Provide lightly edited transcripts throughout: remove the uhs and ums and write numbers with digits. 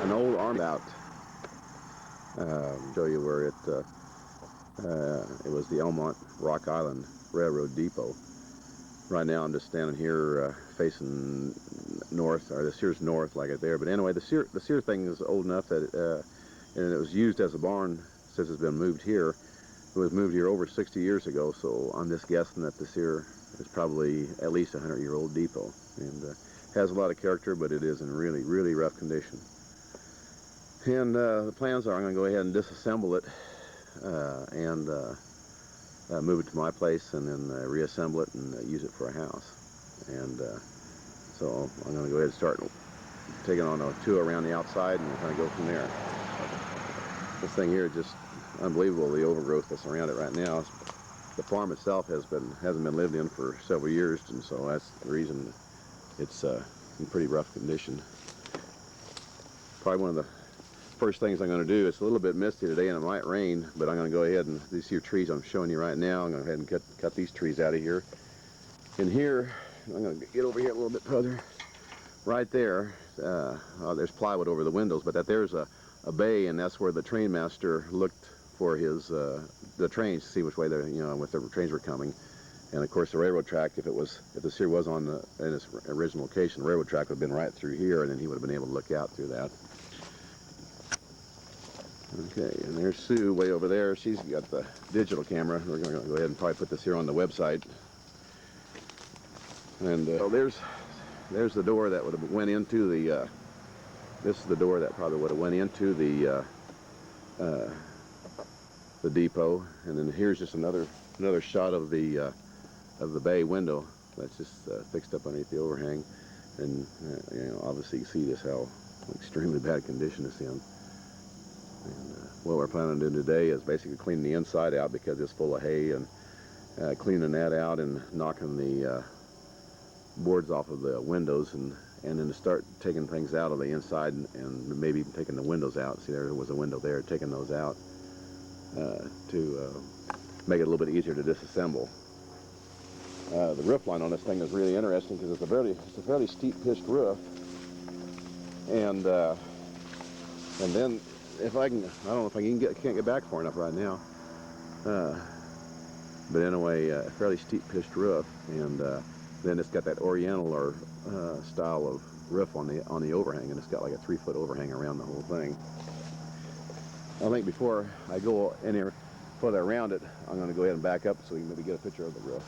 an old arm out. Show you where it was the Elmont Rock Island Railroad Depot. Right now I'm just standing here facing north, or this here's north like it there. But anyway, the Sear thing is old enough that and it was used as a barn since it's been moved here. It was moved here over 60 years ago, so I'm just guessing that the Sear is probably at least a 100-year-old depot, and has a lot of character, but it is in really rough condition. And the plans are I'm going to go ahead and disassemble it and move it to my place, and then reassemble it and use it for a house. And so I'm going to go ahead and start taking on a tour around the outside and kind of go from there. This thing here is just unbelievable, the overgrowth that's around it right now. The farm itself hasn't been lived in for several years, and so that's the reason it's in pretty rough condition. Probably one of the first things I'm going to do, it's a little bit misty today and it might rain, but I'm going to go ahead and these here trees I'm showing you right now, I'm going to go ahead and cut these trees out of here. And here, I'm going to get over here a little bit further. Right there, there's plywood over the windows, but there's a bay, and that's where the train master looked for his the trains to see which way they, if the trains were coming. And of course the railroad track, if the Sear was in its original location, the railroad track would have been right through here, and then he would have been able to look out through that. Okay, and there's Sue way over there. She's got the digital camera. We're going to go ahead and probably put this here on the website. And oh, there's the door that would have went into the. This is the door that probably would have went into the depot. And then here's just another shot of the bay window that's just fixed up underneath the overhang. And obviously you see just how extremely bad condition it's in. And what we're planning on doing today is basically cleaning the inside out because it's full of hay, and cleaning that out and knocking the boards off of the windows, and then to start taking things out of the inside, and maybe even taking the windows out. See, there was a window there, taking those out to make it a little bit easier to disassemble. The roof line on this thing is really interesting because it's a fairly steep pitched roof, and then if I don't know if I can't get back far enough right now. But anyway, a fairly steep pitched roof, and then it's got that oriental or style of roof on the overhang, and it's got like a 3-foot overhang around the whole thing. I think before I go any further around it, I'm going to go ahead and back up so we can maybe get a picture of the roof.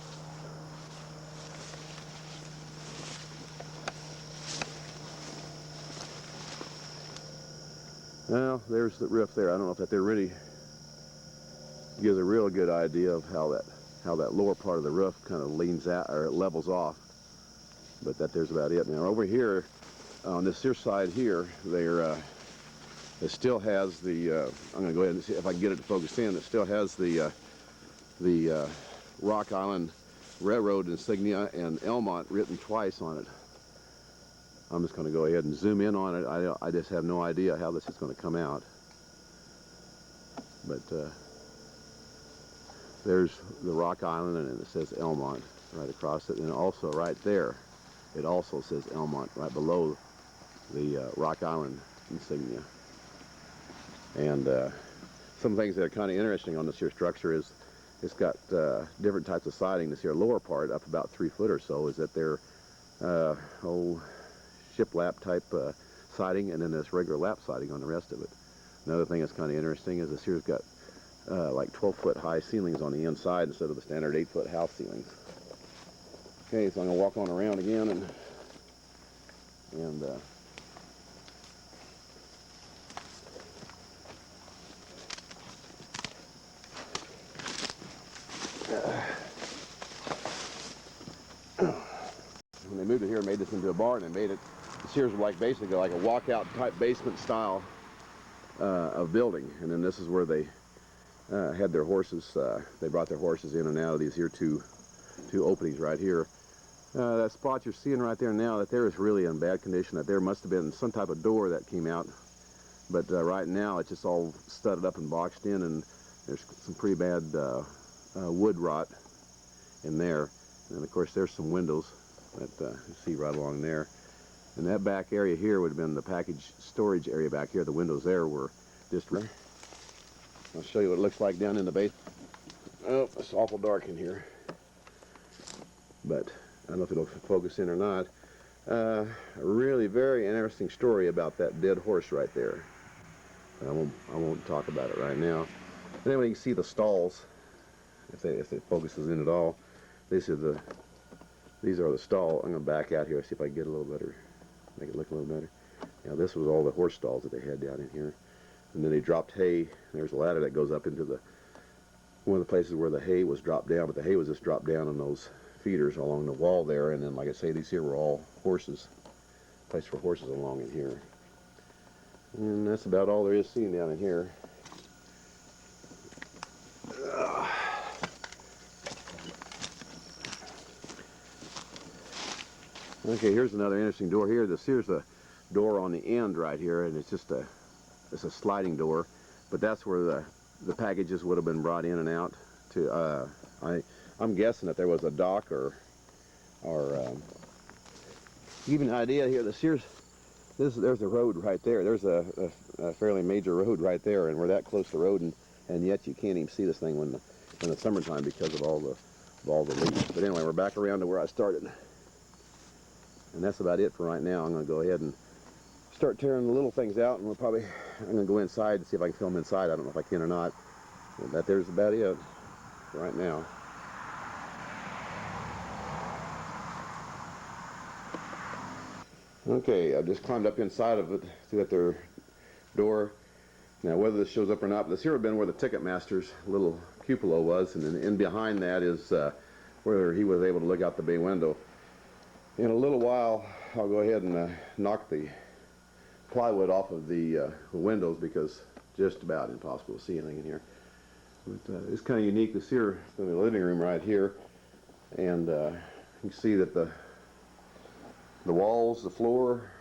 Well, there's the roof there. I don't know if that there really gives a real good idea of how that lower part of the roof kind of leans out or levels off. But there's about it. Now over here on this here side here, it still has the. I'm going to go ahead and see if I can get it to focus in. It still has the Rock Island Railroad insignia and Elmont written twice on it. I'm just going to go ahead and zoom in on it. I just have no idea how this is going to come out. But there's the Rock Island, and it says Elmont right across it. And also right there, it also says Elmont right below the Rock Island insignia. And some things that are kind of interesting on this here structure is it's got different types of siding. This here lower part, up about 3 foot or so, is that they're shiplap type siding, and then this regular lap siding on the rest of it. Another thing that's kind of interesting is this here's got like 12-foot high ceilings on the inside instead of the standard 8-foot house ceilings. Okay, so I'm going to walk on around again and when they moved it here and made this into a barn and made it, this here's like basically like a walkout type basement style of building. And then this is where they had their horses. They brought their horses in and out of these here two openings right here. That spot you're seeing right there now, that there is really in bad condition. That there must have been some type of door that came out, but right now it's just all studded up and boxed in, and there's some pretty bad wood rot in there. And of course there's some windows that you see right along there. And that back area here would have been the package storage area back here. The windows there were just... I'll show you what it looks like down in the base. Oh, it's awful dark in here. But I don't know if it'll focus in or not. A really very interesting story about that dead horse right there. I won't talk about it right now. But anyway, you can see the stalls, if it focuses in at all. These are the stalls. I'm going to back out here, see if I can get a little better, make it look a little better. Now this was all the horse stalls that they had down in here. And then they dropped hay. There's a ladder that goes up into one of the places where the hay was dropped down, but the hay was just dropped down on those feeders along the wall there. And then, like I say, these here were all horses, place for horses along in here. And that's about all there is seen down in here. Okay, here's another interesting door here. Here's a door on the end right here, and it's just a sliding door, but that's where the packages would have been brought in and out to. I'm guessing that there was a dock or give you an idea here. There's a road right there. There's a fairly major road right there, and we're that close to the road, and yet you can't even see this thing in the summertime because of all the leaves. But anyway, we're back around to where I started, and that's about it for right now. I'm going to go ahead and start tearing the little things out, and I'm going to go inside and see if I can film inside. I don't know if I can or not, but there's about it right now. Okay, I've just climbed up inside of it to get their door. Now, whether this shows up or not, this here would have been where the Ticketmaster's little cupola was, and then in behind that is where he was able to look out the bay window. In a little while, I'll go ahead and knock the plywood off of the windows because just about impossible to see anything in here. But it's kind of unique. This here is the living room right here, and you can see that the walls, the floor,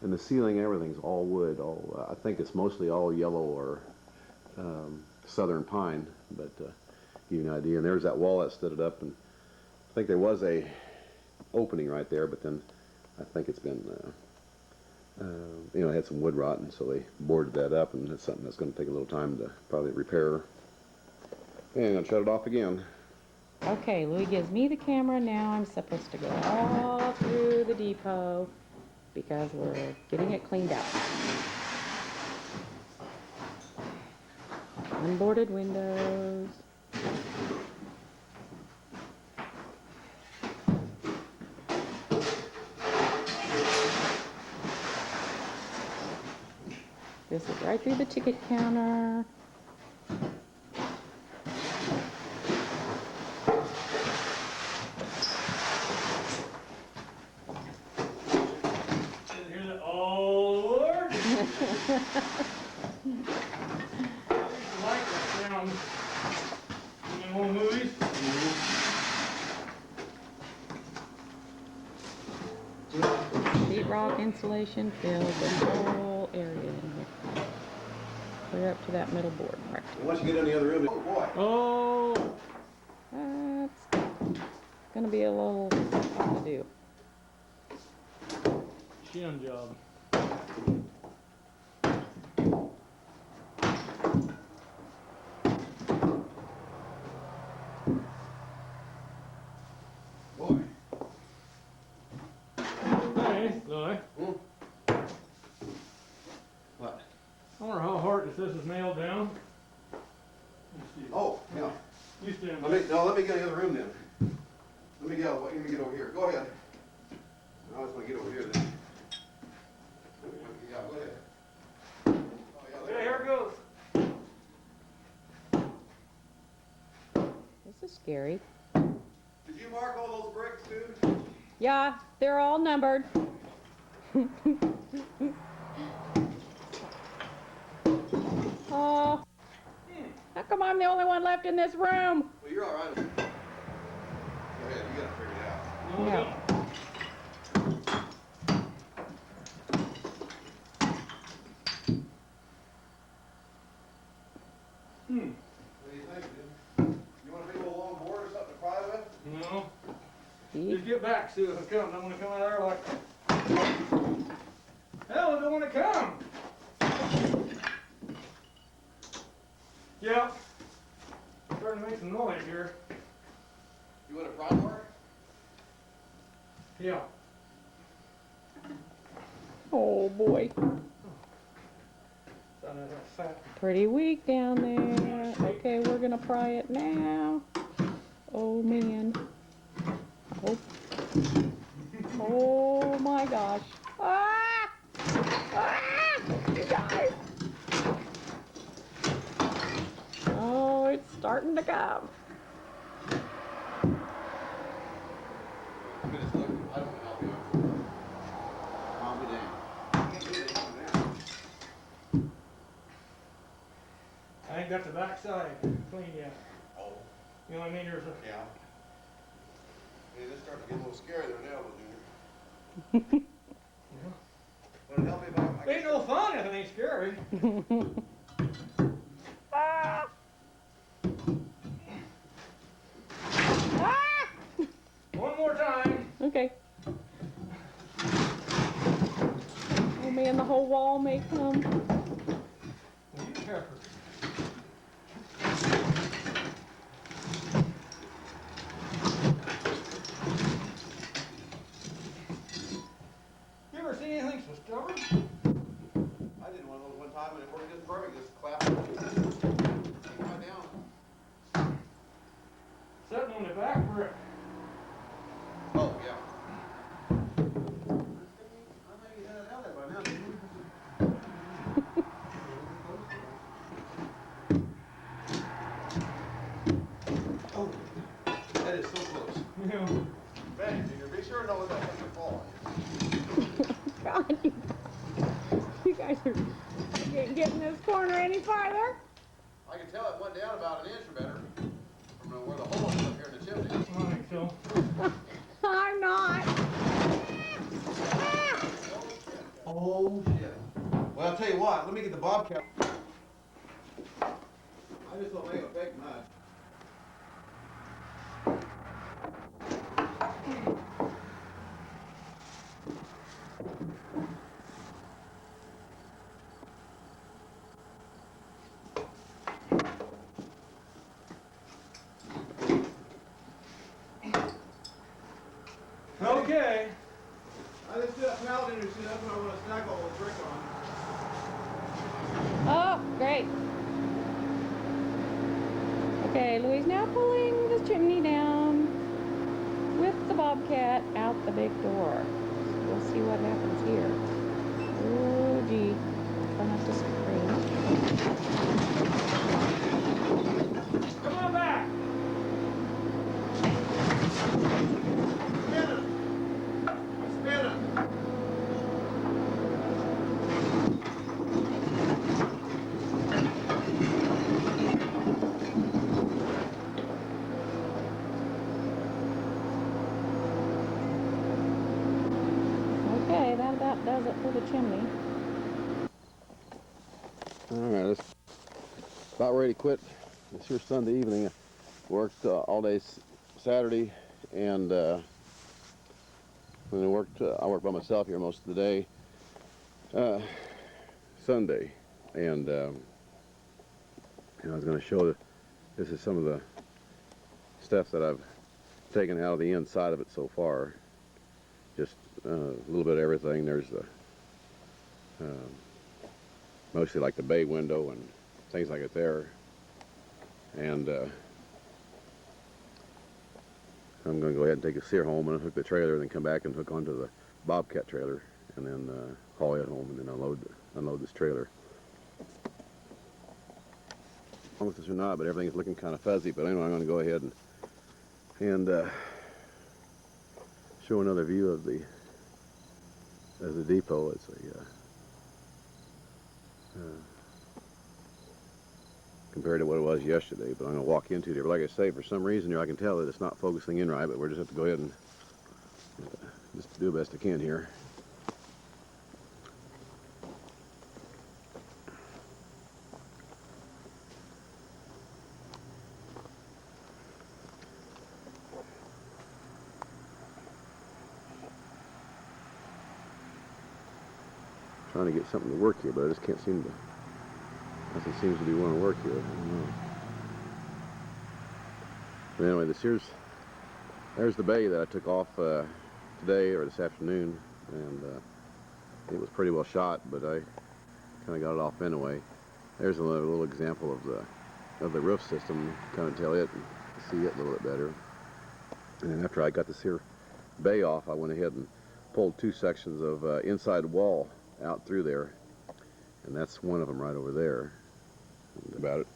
and the ceiling, everything's all wood. I think it's mostly all yellow or southern pine, but give you an idea. And there's that wall that stood it up, and I think there was a opening right there, but then I think it's been it had some wood rot, and so they boarded that up, and it's something that's going to take a little time to probably repair. And I'm going to shut it off again. Okay, Louis gives me the camera. Now I'm supposed to go all through the depot because we're getting it cleaned out. Unboarded windows. This is right through the ticket counter. Didn't hear that. Oh, Lord! I used to like that sound in old movies. Sheetrock insulation fills the whole area in here. Clear up to that middle board right there. Once you get in the other room, oh boy. Oh! That's gonna be a little something to do. Shin job. Boy. Hey, Louis. What? I wonder how hard this is nailed down. Oh, yeah. You stand Let me get in the other room then. Let me get over here. Go ahead. I was going to get over here then. Yeah, go ahead. Oh, yeah, Okay, here it goes. This is scary. Did you mark all those bricks too? Yeah, they're all numbered. Oh, how come I'm the only one left in this room? Well, you're all right. Go ahead. You got to figure it out. No, Yeah. What do you think, dude? You want a big old long board or something to pry with? no. See? Just get back, see if it comes. I'm going to come out of there like Hell, I don't want to come. Yeah. Starting to make some noise here. You want a prod more? Yeah. Oh boy. Son of that fat. Pretty weak down there. Okay, we're gonna pry it now. Oh man. Oh, oh my gosh. Ah! Ah! You guys. Oh, it's starting to come. I'm just looking. I don't want to help you. Calm me down. I can't do anything now. I ain't got the back side clean yet. Oh. You know what I mean? There's a. Yeah. Hey, this starting to get a little scary there now, Junior. Want to help me back? Ain't no fun if it ain't scary. Ah! Ah! One more time. Okay. Oh man, the whole wall may come. Well, you pepper. You ever seen anything so stubborn? I did one of those one time and it worked just perfect. Just clapped it right down. Sitting on the back brick. Oh, yeah. I think you had it out there by now, didn't you? Oh, that is so close. Yeah. Man, Junior, be sure to know that thing will fall on you. God, you guys are can't get in this corner any farther. I can tell it went down about an inch or better from where the hole is up here in the chimney. I think so. I'm not. Oh, shit. Well, I'll tell you what, let me get the bobcat. I just don't make a fake mud. Okay. I just did a pallet in here, see, that's what I want to stack all those bricks on. Oh, great. Okay, Louie's now pulling this chimney down with the bobcat out the big door. So we'll see what happens here. Oh, gee. Try not to scream. Come on back. Okay, that about does it for the chimney. All right, it's about ready to quit. It's here Sunday evening. Worked all day Saturday, and when I worked by myself here most of the day. Sunday, and I was going to show that this is some of the stuff that I've taken out of the inside of it so far. Just a little bit of everything. There's the mostly like the bay window and things like it there, and I'm going to go ahead and take a sear home and hook the trailer, and then come back and hook onto the bobcat trailer, and then haul it home, and then unload this trailer. I don't know if this or not, but everything's looking kind of fuzzy. But anyway, I'm going to go ahead and show another view of the depot. It's compared to what it was yesterday. But I'm going to walk into it. But like I say, for some reason here, I can tell that it's not focusing in right. But we'll just have to go ahead and just do the best I can here. trying to get something to work here, but I just can't seem to. Nothing seems to be wanting to work here. I don't know. But anyway, there's the bay that I took off today or this afternoon, and it was pretty well shot, but I kind of got it off anyway. There's a little example of the roof system. Kind of tell it, see it a little bit better. And then after I got this here bay off, I went ahead and pulled two sections of inside wall out through there, and that's one of them right over there. About it.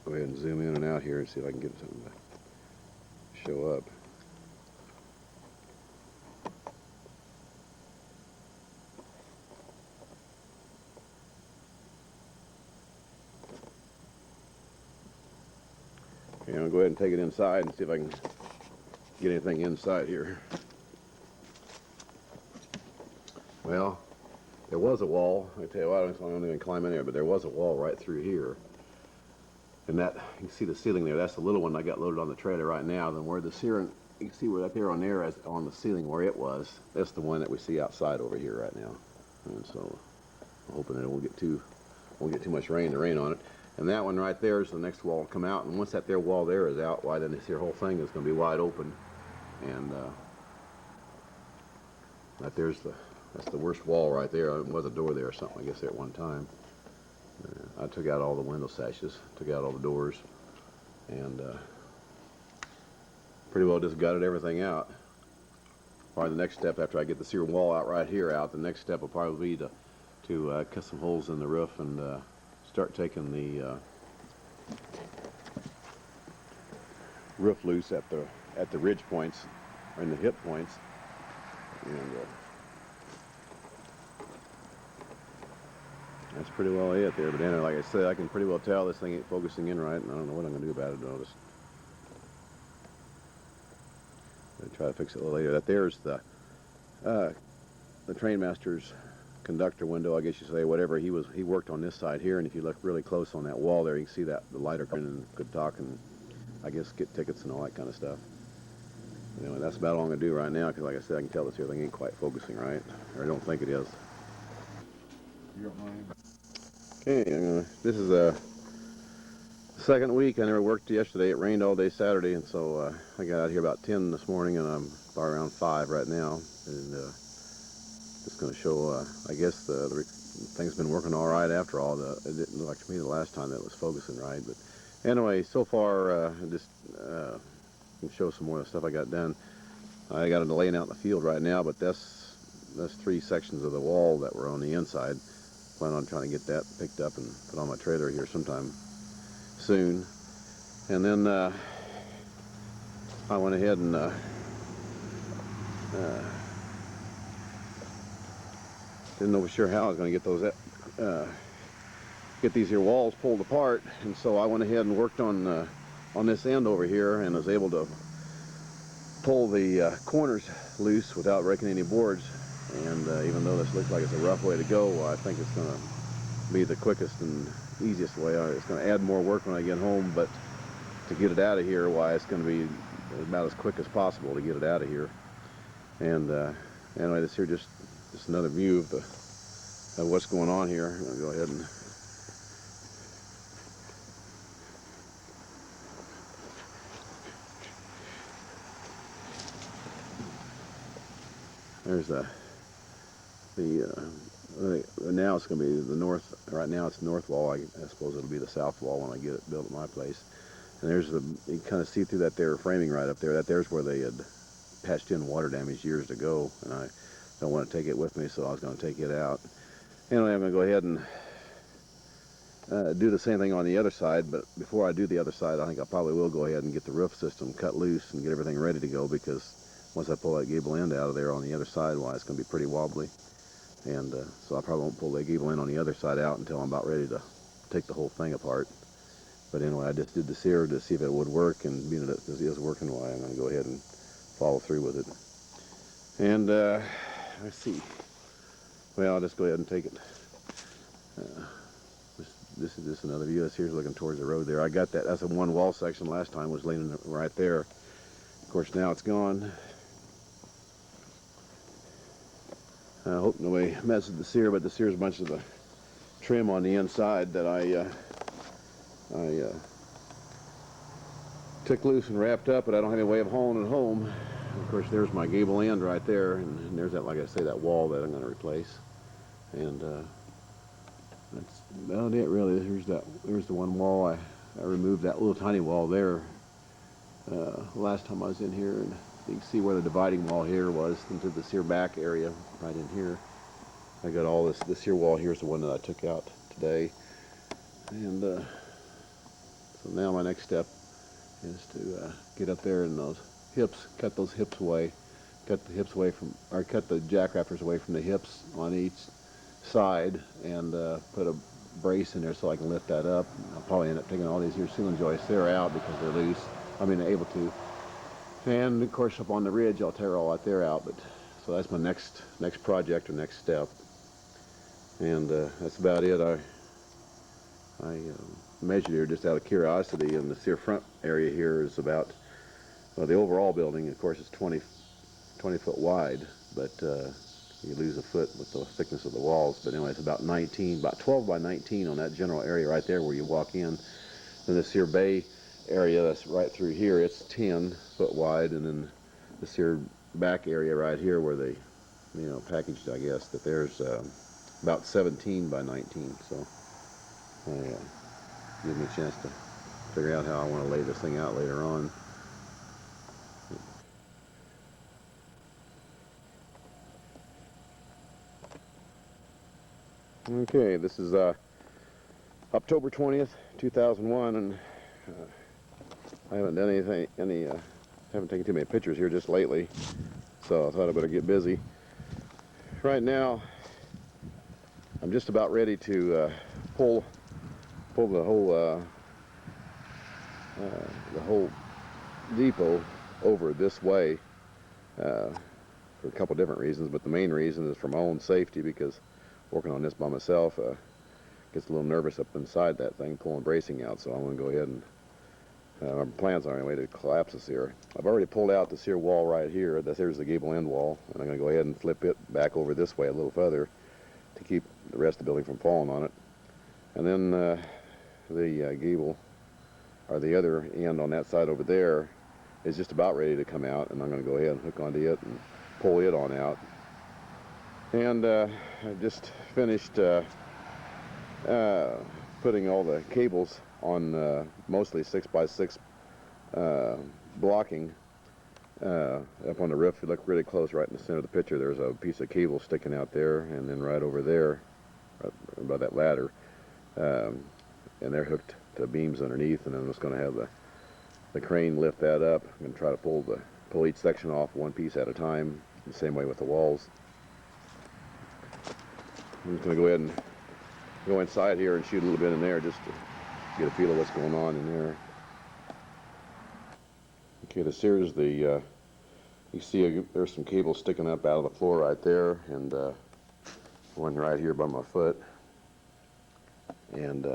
Go ahead and zoom in and out here and see if I can get something to show up. Okay, I'm going to go ahead and take it inside and see if I can get anything inside here. Well, there was a wall. I tell you what, I'm not going to climb in there, but there was a wall right through here. And that, you can see the ceiling there. That's the little one I got loaded on the trailer right now. Then where the ceiling, you can see where up there on there, on the ceiling where it was. That's the one that we see outside over here right now. And so, I'm hoping that it won't get too much rain to rain on it. And that one right there is the next wall to come out. And once that there wall there is out, why then this here whole thing is going to be wide open. And that's the worst wall right there. There was a door there or something, I guess, there at one time. I took out all the window sashes, took out all the doors, and pretty well just gutted everything out. Probably the next step after I get this here wall out right here out, the next step will probably be to cut some holes in the roof and start taking the roof loose at the ridge points or in the hip points, and that's pretty well it there. But anyway, like I said, I can pretty well tell this thing ain't focusing in right, and I don't know what I'm going to do about it. I'll just try to fix it a little later. That there's the trainmaster's conductor window, I guess you say, whatever. He worked on this side here, and if you look really close on that wall there, you can see that the lighter and could talk and I guess get tickets and all that kind of stuff. Anyway, that's about all I'm going to do right now, because like I said, I can tell this here thing ain't quite focusing right, or I don't think it is. You don't mind? Okay, this is the second week. I never worked yesterday. It rained all day Saturday, and so I got out here about 10 this morning, and I'm about around 5 right now. And just going to show, I guess the thing's been working all right after all. It didn't look like to me the last time that it was focusing right. But anyway, so far, just can show some more of the stuff I got done. I got it laying out in the field right now, but that's 3 sections of the wall that were on the inside. Plan on trying to get that picked up and put on my trailer here sometime soon. And then I went ahead and didn't know for sure how I was going to get those get these here walls pulled apart, and so I went ahead and worked on this end over here and was able to pull the corners loose without breaking any boards. And even though this looks like it's a rough way to go, I think it's going to be the quickest and easiest way. It's going to add more work when I get home, but to get it out of here, why, it's going to be about as quick as possible to get it out of here. And anyway, this here just another view of what's going on here. I'm going to go ahead and there's now it's going to be the north. Right now it's the north wall. I suppose it'll be the south wall when I get it built at my place. And there's you can kind of see through that there framing right up there. There's where they had patched in water damage years ago, and I don't want to take it with me, so I was going to take it out. Anyway, I'm going to go ahead and do the same thing on the other side, but before I do the other side, I think I probably will go ahead and get the roof system cut loose and get everything ready to go, because once I pull that gable end out of there on the other side, why, it's going to be pretty wobbly. And so I probably won't pull that gable end on the other side out until I'm about ready to take the whole thing apart. But anyway, I just did this here to see if it would work, and being that it is working, why, I'm going to go ahead and follow through with it. And let's see. Well, I'll just go ahead and take it. Just this is just another view. This here's looking towards the road there. I got that. That's the one wall section last time was leaning right there. Of course, now it's gone. I hope nobody messes with the sear, but the sear's a bunch of the trim on the inside that I took loose and wrapped up, but I don't have any way of hauling it home. And of course, there's my gable end right there, and there's that, like I say, that wall that I'm going to replace. And that's about it, really. There's the one wall. I removed that little tiny wall there last time I was in here, and you can see where the dividing wall here was into the sear back area right in here. I got all this here wall here is the one that I took out today. And so now my next step is to get up there and those hips, cut those hips away, cut the hips away from, or cut the jack rafters away from the hips on each side, and put a brace in there so I can lift that up. I'll probably end up taking all these here ceiling joists there out because they're loose. I mean, able to. And of course, up on the ridge, I'll tear all that there out. But so that's my next project or next step. And that's about it. I measured here just out of curiosity, and the sear front area here is about, well, the overall building, of course, is 20 foot wide, but you lose a foot with the thickness of the walls. But anyway, it's about 12 by 19 on that general area right there where you walk in. And the sear bay area that's right through here, it's 10 foot wide, and then the sear back area right here where they, packaged, I guess, that there's about 17 by 19. So gives me a chance to figure out how I want to lay this thing out later on. Okay, this is October 20th, 2001, and I haven't done haven't taken too many pictures here just lately, so I thought I better get busy. Right now, I'm just about ready to pull the whole depot over this way for a couple different reasons, but the main reason is for my own safety, because working on this by myself gets a little nervous up inside that thing pulling bracing out. So I'm going to go ahead and our plans are anyway to collapse this here. I've already pulled out this here wall right here. Here's the gable end wall, and I'm going to go ahead and flip it back over this way a little further to keep the rest of the building from falling on it. And then the gable, or the other end on that side over there, is just about ready to come out, and I'm going to go ahead and hook onto it and pull it on out. And I just finished putting all the cables on mostly 6x6 blocking up on the roof. If you look really close, right in the center of the picture, there's a piece of cable sticking out there, and then right over there, right by that ladder, and they're hooked to beams underneath. And then I'm just going to have the crane lift that up and try to pull each section off one piece at a time, the same way with the walls. I'm just going to go ahead and go inside here and shoot a little bit in there just to get a feel of what's going on in there. Okay, this here is the, you see there's some cables sticking up out of the floor right there, and one right here by my foot, and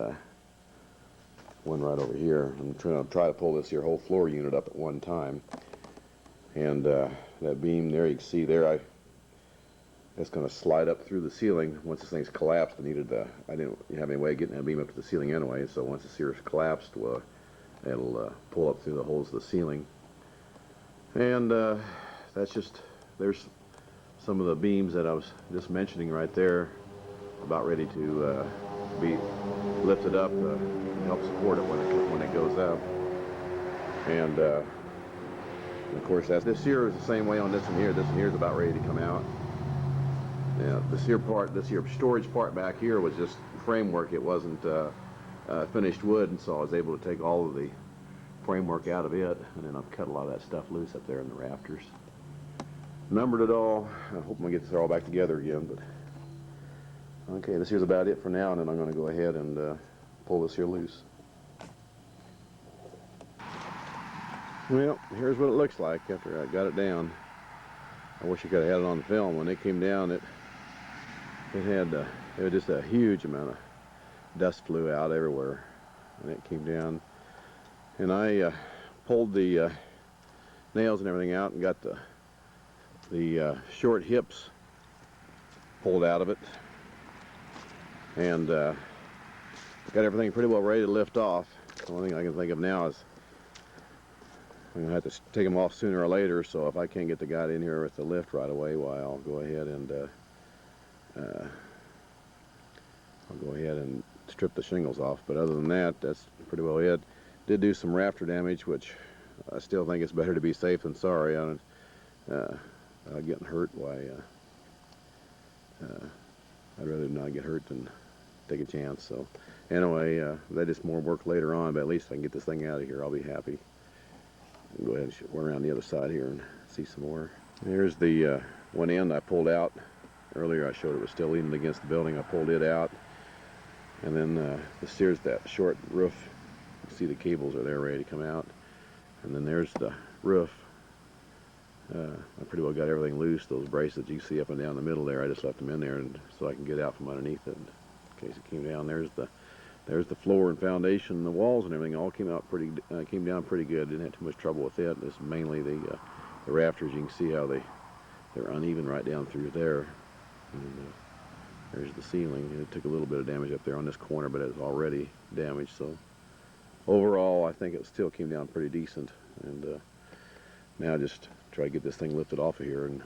one right over here. I'm trying to try to pull this here whole floor unit up at one time. And that beam there, you can see there, it's going to slide up through the ceiling. Once this thing's collapsed, I didn't have any way of getting that beam up to the ceiling anyway, so once the sear's collapsed, well, it'll pull up through the holes of the ceiling. And there's some of the beams that I was just mentioning right there, about ready to be lifted up to help support it when it goes up. And of course, this here is the same way on this one here. This one here is about ready to come out. Yeah, this here storage part back here was just framework. It wasn't finished wood, and so I was able to take all of the framework out of it, and then I've cut a lot of that stuff loose up there in the rafters. Numbered it all. I hope I get this all back together again. But okay, this here's about it for now, and then I'm going to go ahead and pull this here loose. Well, here's what it looks like after I got it down. I wish I could have had it on film. When it came down, it was just a huge amount of dust flew out everywhere, and it came down. And I pulled the nails and everything out and got the short hips pulled out of it, and got everything pretty well ready to lift off. The only thing I can think of now is I'm going to have to take them off sooner or later, so if I can't get the guy in here with the lift right away, well, I'll go ahead and strip the shingles off. But other than that, that's pretty well it. Did do some rafter damage, which I still think it's better to be safe than sorry. Getting hurt, why, I'd rather not get hurt than take a chance. So anyway, that is more work later on, but at least if I can get this thing out of here, I'll be happy. I'll go ahead and go around the other side here and see some more. Here's the one end I pulled out. Earlier I showed it was still leaning against the building. I pulled it out. And then here's that short roof. You see the cables are there ready to come out. And then there's the roof. I pretty well got everything loose. Those braces you see up and down the middle there, I just left them in there and so I can get out from underneath it in case it came down. There's the floor and foundation, the walls and everything all came down pretty good. Didn't have too much trouble with it. It's mainly the rafters. You can see how they're uneven right down through there. And there's the ceiling. It took a little bit of damage up there on this corner, but it's already damaged. So overall, I think it still came down pretty decent. And now just try to get this thing lifted off of here and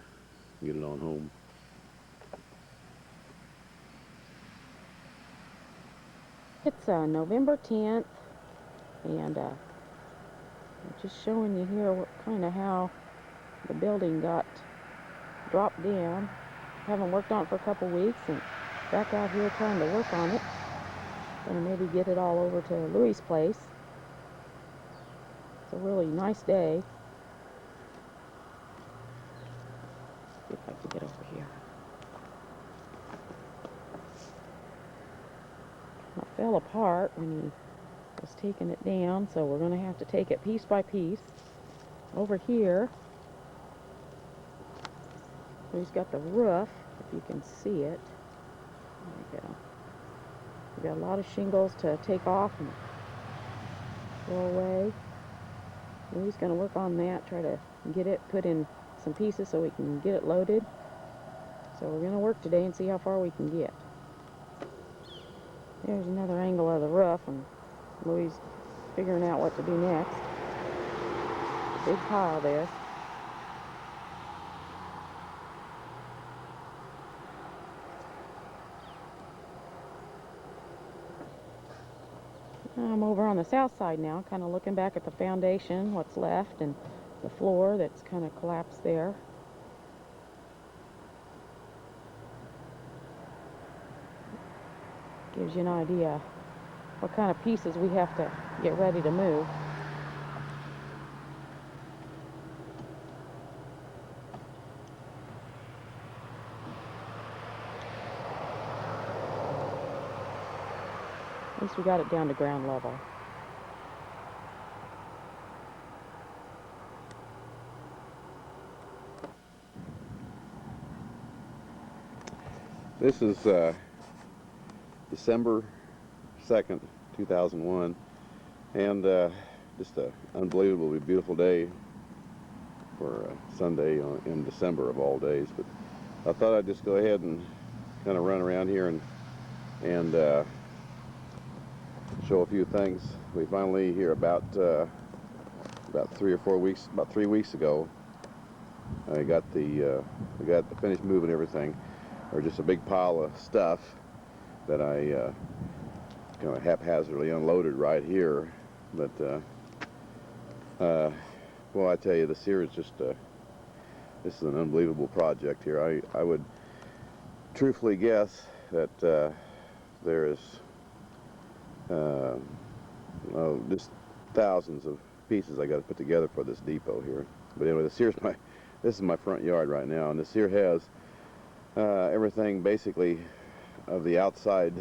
get it on home. It's November 10th, and I'm just showing you here how the building got dropped down. Haven't worked on it for a couple weeks, and back out here trying to work on it. Gonna maybe get it all over to Louie's place. It's a really nice day. See if I can get over here. It fell apart when he was taking it down, so we're going to have to take it piece by piece. Over here, he's got the roof, if you can see it. There you go. We've got a lot of shingles to take off and throw away. He's going to work on that, try to get it put in some pieces so we can get it loaded. So we're going to work today and see how far we can get. There's another angle of the roof, and Louie's figuring out what to do next. Big pile there. I'm over on the south side now, kind of looking back at the foundation, what's left, and the floor that's kind of collapsed there. Gives you an idea what kind of pieces we have to get ready to move. At least we got it down to ground level. This is December 2nd, 2001, and just an unbelievably beautiful day for Sunday in December of all days. But I thought I'd just go ahead and kind of run around here and show a few things. We finally here about 3 weeks ago, I got the finished moving everything. Or just a big pile of stuff that I kind of haphazardly unloaded right here. But well, I tell you, this here is just this is an unbelievable project here. I would truthfully guess that there is just thousands of pieces I got to put together for this depot here. But anyway, this is my front yard right now, and this here has everything basically of the outside,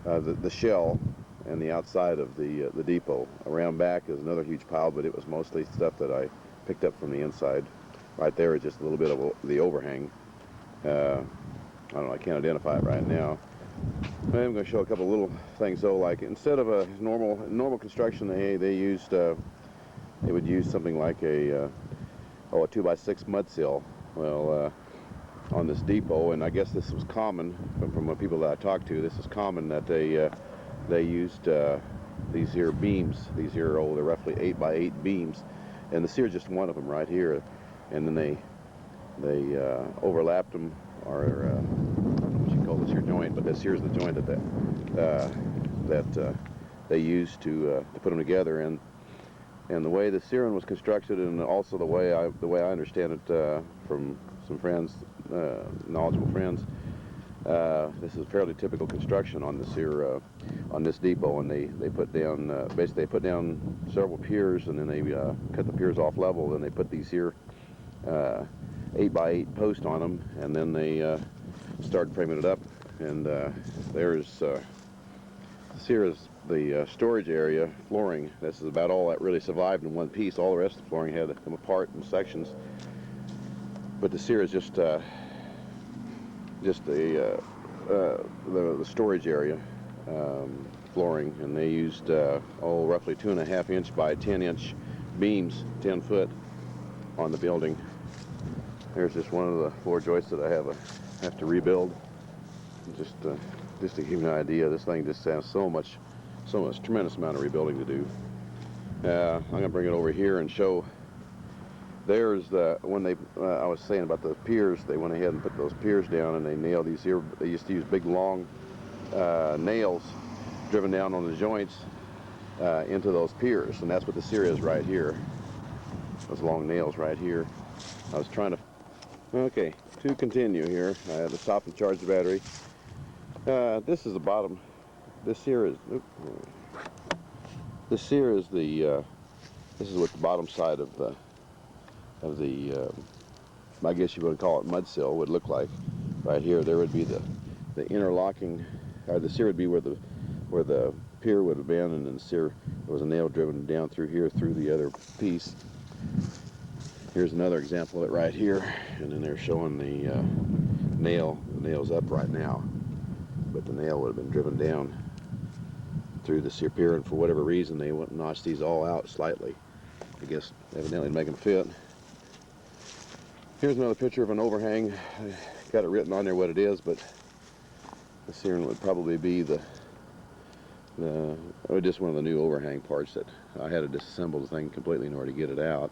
the shell and the outside of the depot. Around back is another huge pile, but it was mostly stuff that I picked up from the inside. Right there is just a little bit of the overhang. I don't know, I can't identify it right now. I'm going to show a couple little things though. Like instead of a normal construction, they used they would use something like a 2x6 mud sill. Well, on this depot, and I guess this was common from the people that I talked to. This is common that they used these here beams. These here they're roughly 8x8 beams, and this here is just one of them right here. And then they overlapped them, or I don't know what you call this here joint, but this here's the joint that they used to put them together. And the way the Siren was constructed, and also the way I understand it from some friends, knowledgeable friends, this is fairly typical construction on this here on this depot. And they put down basically they put down several piers, and then they cut the piers off level, and they put these here 8x8 posts on them, and then they started framing it up. And there's this here is the storage area flooring. This is about all that really survived in one piece. All the rest of the flooring had to come apart in sections. But this here is just the storage area flooring, and they used roughly 2.5 inch by 10 inch beams, 10 foot on the building. There's just one of the floor joists that I have to rebuild. Just to give you an idea, this thing just has so much tremendous amount of rebuilding to do. I'm gonna bring it over here and show. There's when they I was saying about the piers, they went ahead and put those piers down, and they nailed these here. They used to use big long nails driven down on the joints into those piers, and that's what this here is right here. Those long nails right here. I was trying to. Okay, to continue here, I had to stop and charge the battery. This is the bottom. This here is. This here is the. This is what the bottom side of the. I guess you would call it mud sill would look like. Right here, there would be the interlocking. This here would be where the pier would have been, and then this here there was a nail driven down through here through the other piece. Here's another example of it right here, and then they're showing the nail. The nail's up right now, but the nail would have been driven down through this here pier, and for whatever reason they went and notched these all out slightly. I guess evidently to make them fit. Here's another picture of an overhang. I got it written on there what it is, but this here would probably be just one of the new overhang parts that I had to disassemble the thing completely in order to get it out.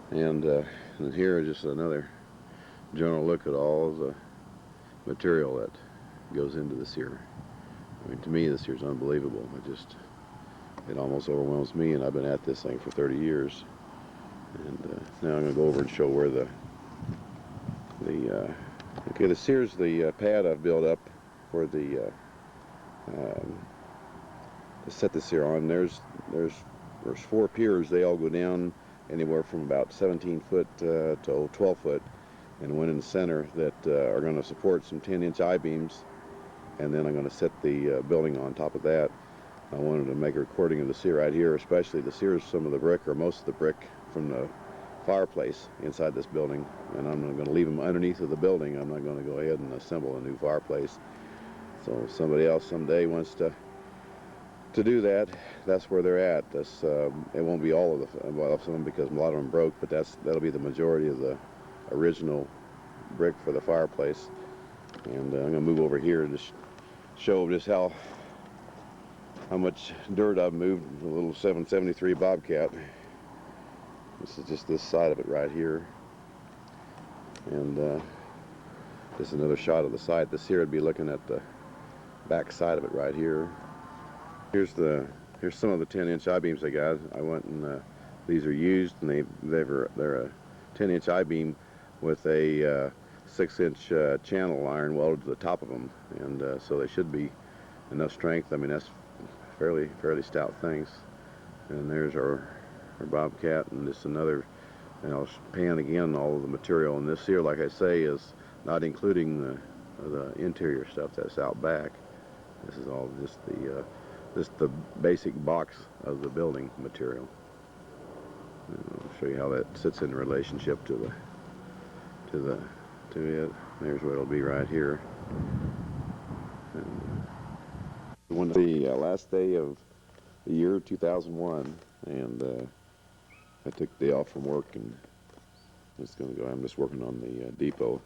And here is just another general look at all the material that goes into this here. I mean, to me, this here's unbelievable. It almost overwhelms me, and I've been at this thing for 30 years. And now I'm going to go over and show where okay, this here's the pad I've built up for to set this here on. There's 4 piers. They all go down anywhere from about 17 foot to 12 foot, and one in the center that are going to support some 10-inch I-beams, and then I'm going to set the building on top of that. I wanted to make a recording of this here right here, especially this here is some of the brick, or most of the brick, from the fireplace inside this building, and I'm going to leave them underneath of the building. I'm not going to go ahead and assemble a new fireplace. So if somebody else someday wants to do that, that's where they're at. That's it won't be all of them, because a lot of them broke, but that'll be the majority of the original brick for the fireplace. And I'm going to move over here and just show just how much dirt I've moved with a little 773 Bobcat. This is just this side of it right here, and just another shot of the site. This here would be looking at the back side of it right here. Here's some of the 10-inch I-beams I got. I went and these are used, and they're a 10-inch I-beam with a 6-inch channel iron welded to the top of them, and so they should be enough strength. I mean, that's fairly stout things. And there's our Bobcat, and just another, and I'll pan again all of the material. And this here, like I say, is not including the interior stuff that's out back. This is all just the basic box of the building material. And I'll show you how that sits in relationship to it. There's what it'll be right here. and the last day of the year 2001, and I took the day off from work and I'm just working on the depot.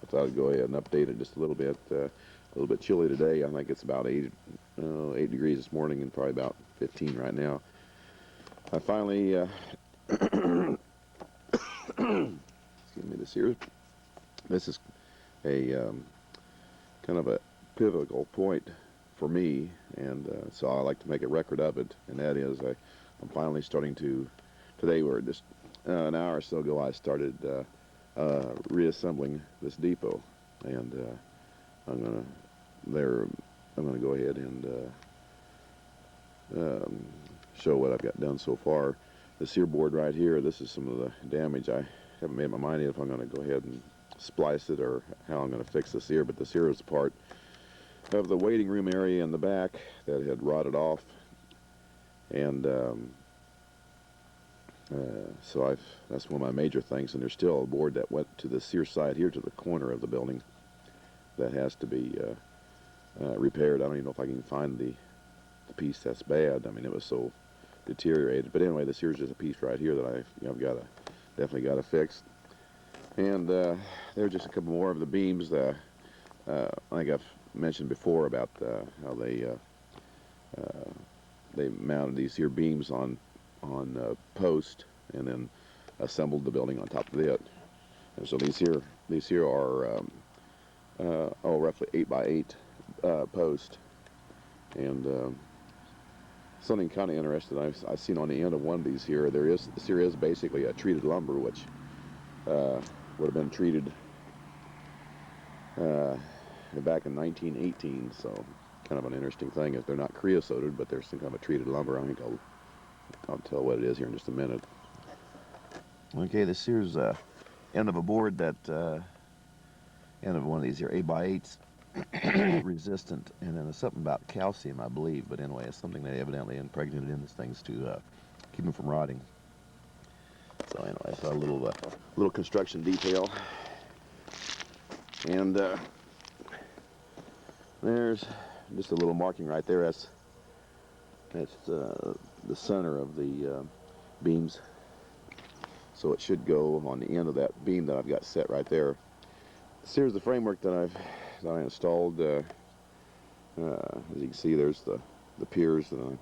I thought I'd go ahead and update it just a little bit. A little bit chilly today. I think it's about 8 degrees this morning and probably about 15 right now. I finally, excuse me, this is a kind of a pivotal point for me, and so I like to make a record of it, and that is I'm finally starting to, today we're just an hour or so ago I started reassembling this depot, and I'm gonna go ahead and show what I've got done so far. This here board right here, this is some of the damage. I haven't made my mind yet if I'm going to go ahead and splice it or how I'm going to fix this here, but this here is part of the waiting room area in the back that had rotted off, and so that's one of my major things. And there's still a board that went to this here side here to the corner of the building that has to be repaired. I don't even know if I can find the piece that's bad. I mean, it was so deteriorated. But anyway, this here's just a piece right here that I've definitely got to fix. And there's just a couple more of the beams. I think I've mentioned before about how they mounted these here beams on post and then assembled the building on top of it. And so these here are roughly 8 by 8 post. And something kind of interesting I've seen on the end of one of these here. This here is basically a treated lumber, which would have been treated back in 1918. So kind of an interesting thing is they're not creosoted, but they're some kind of a treated lumber. I think I'll tell what it is here in just a minute. Okay, this here's end of a board that end of one of these here 8 by 8s. Resistant, and then there's something about calcium, I believe, but anyway, it's something they evidently impregnated in these things to keep them from rotting. So anyway, it's a little construction detail, and there's just a little marking right there. That's the center of the beams, so it should go on the end of that beam that I've got set right there. So here's the framework that I installed. As you can see, there's the piers that I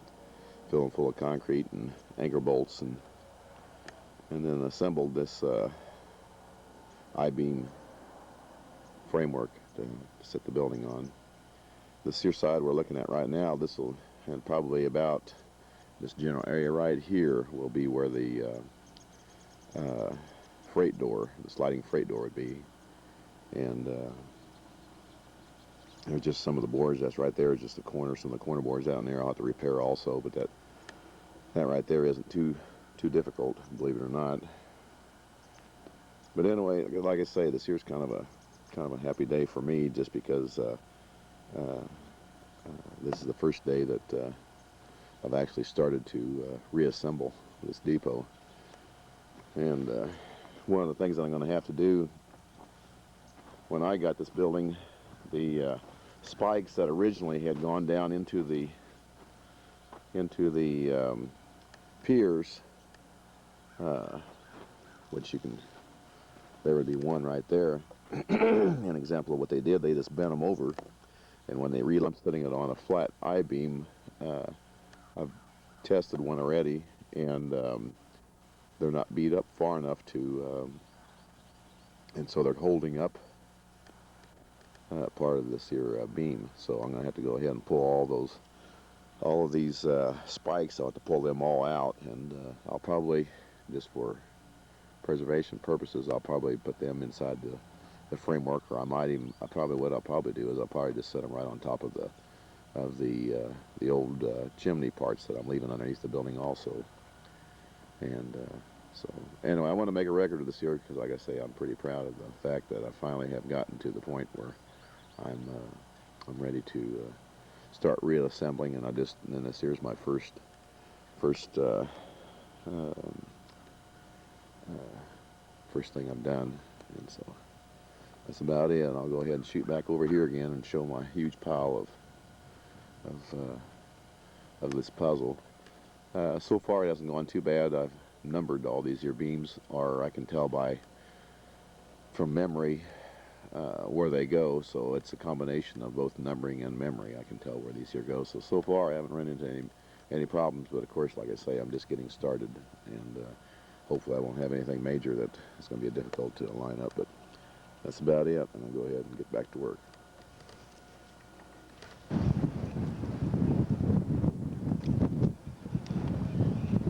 filled them full of concrete and anchor bolts, and then assembled this I-beam framework to set the building on. This here side we're looking at right now, and probably about this general area right here will be where the freight door, the sliding freight door would be. And there's just some of the boards that's right there, just the corner, some of the corner boards down there I'll have to repair also, but that right there isn't too difficult, believe it or not. But anyway, like I say, this here's kind of a happy day for me, just because this is the first day that I've actually started to reassemble this depot. And one of the things that I'm going to have to do when I got this building, the spikes that originally had gone down into the piers, which there would be one right there, an example of what they did. They just bent them over, and when they realized putting it on a flat I-beam, I've tested one already, and they're not beat up far enough to, and so they're holding up part of this here beam. So I'm going to have to go ahead and pull all of these spikes. I'll have to pull them all out, and I'll probably, just for preservation purposes, I'll probably put them inside the framework, or what I'll probably do is I'll probably just set them right on top of the old chimney parts that I'm leaving underneath the building also. And so anyway, I want to make a record of this here because, like I say, I'm pretty proud of the fact that I finally have gotten to the point where I'm ready to start reassembling, and then this here's my first thing I've done, and so that's about it. I'll go ahead and shoot back over here again and show my huge pile of this puzzle. So far it hasn't gone too bad. I've numbered all these here beams, or I can tell from memory where they go, so it's a combination of both numbering and memory. I can tell where these here go. So far I haven't run into any problems, but of course, like I say, I'm just getting started, and hopefully I won't have anything major that is going to be difficult to line up, but that's about it. I'm going to go ahead and get back to work.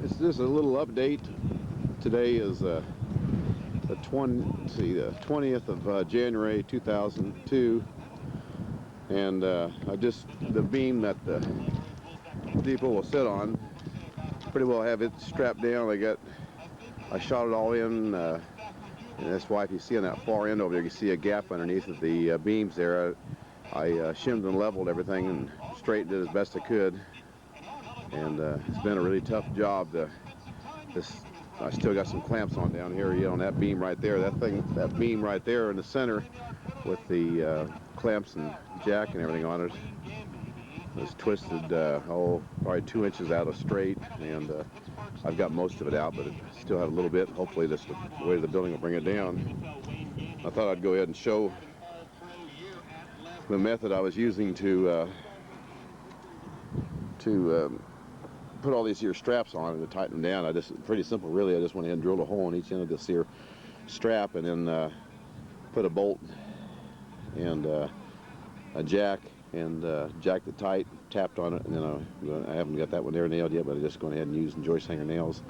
This is a little update. Today is the 20th of January 2002, and the beam that the depot will sit on, pretty well have it strapped down. I shot it all in, and that's why if you see on that far end over there, you see a gap underneath of the beams there. I shimmed and leveled everything and straightened it as best I could, and it's been a really tough job. I still got some clamps on down here, on that beam right there. That beam right there in the center with the clamps and jack and everything on it was twisted, probably 2 inches out of straight, and I've got most of it out, but it still had a little bit. Hopefully this, the way the building will bring it down. I thought I'd go ahead and show the method I was using to put all these here straps on and to tighten them down. Pretty simple really. I just went ahead and drilled a hole in each end of this here strap, and then put a bolt and a jack, and jacked it tight, tapped on it, and then I haven't got that one there nailed yet, but I'm just going ahead and using joist hanger nails.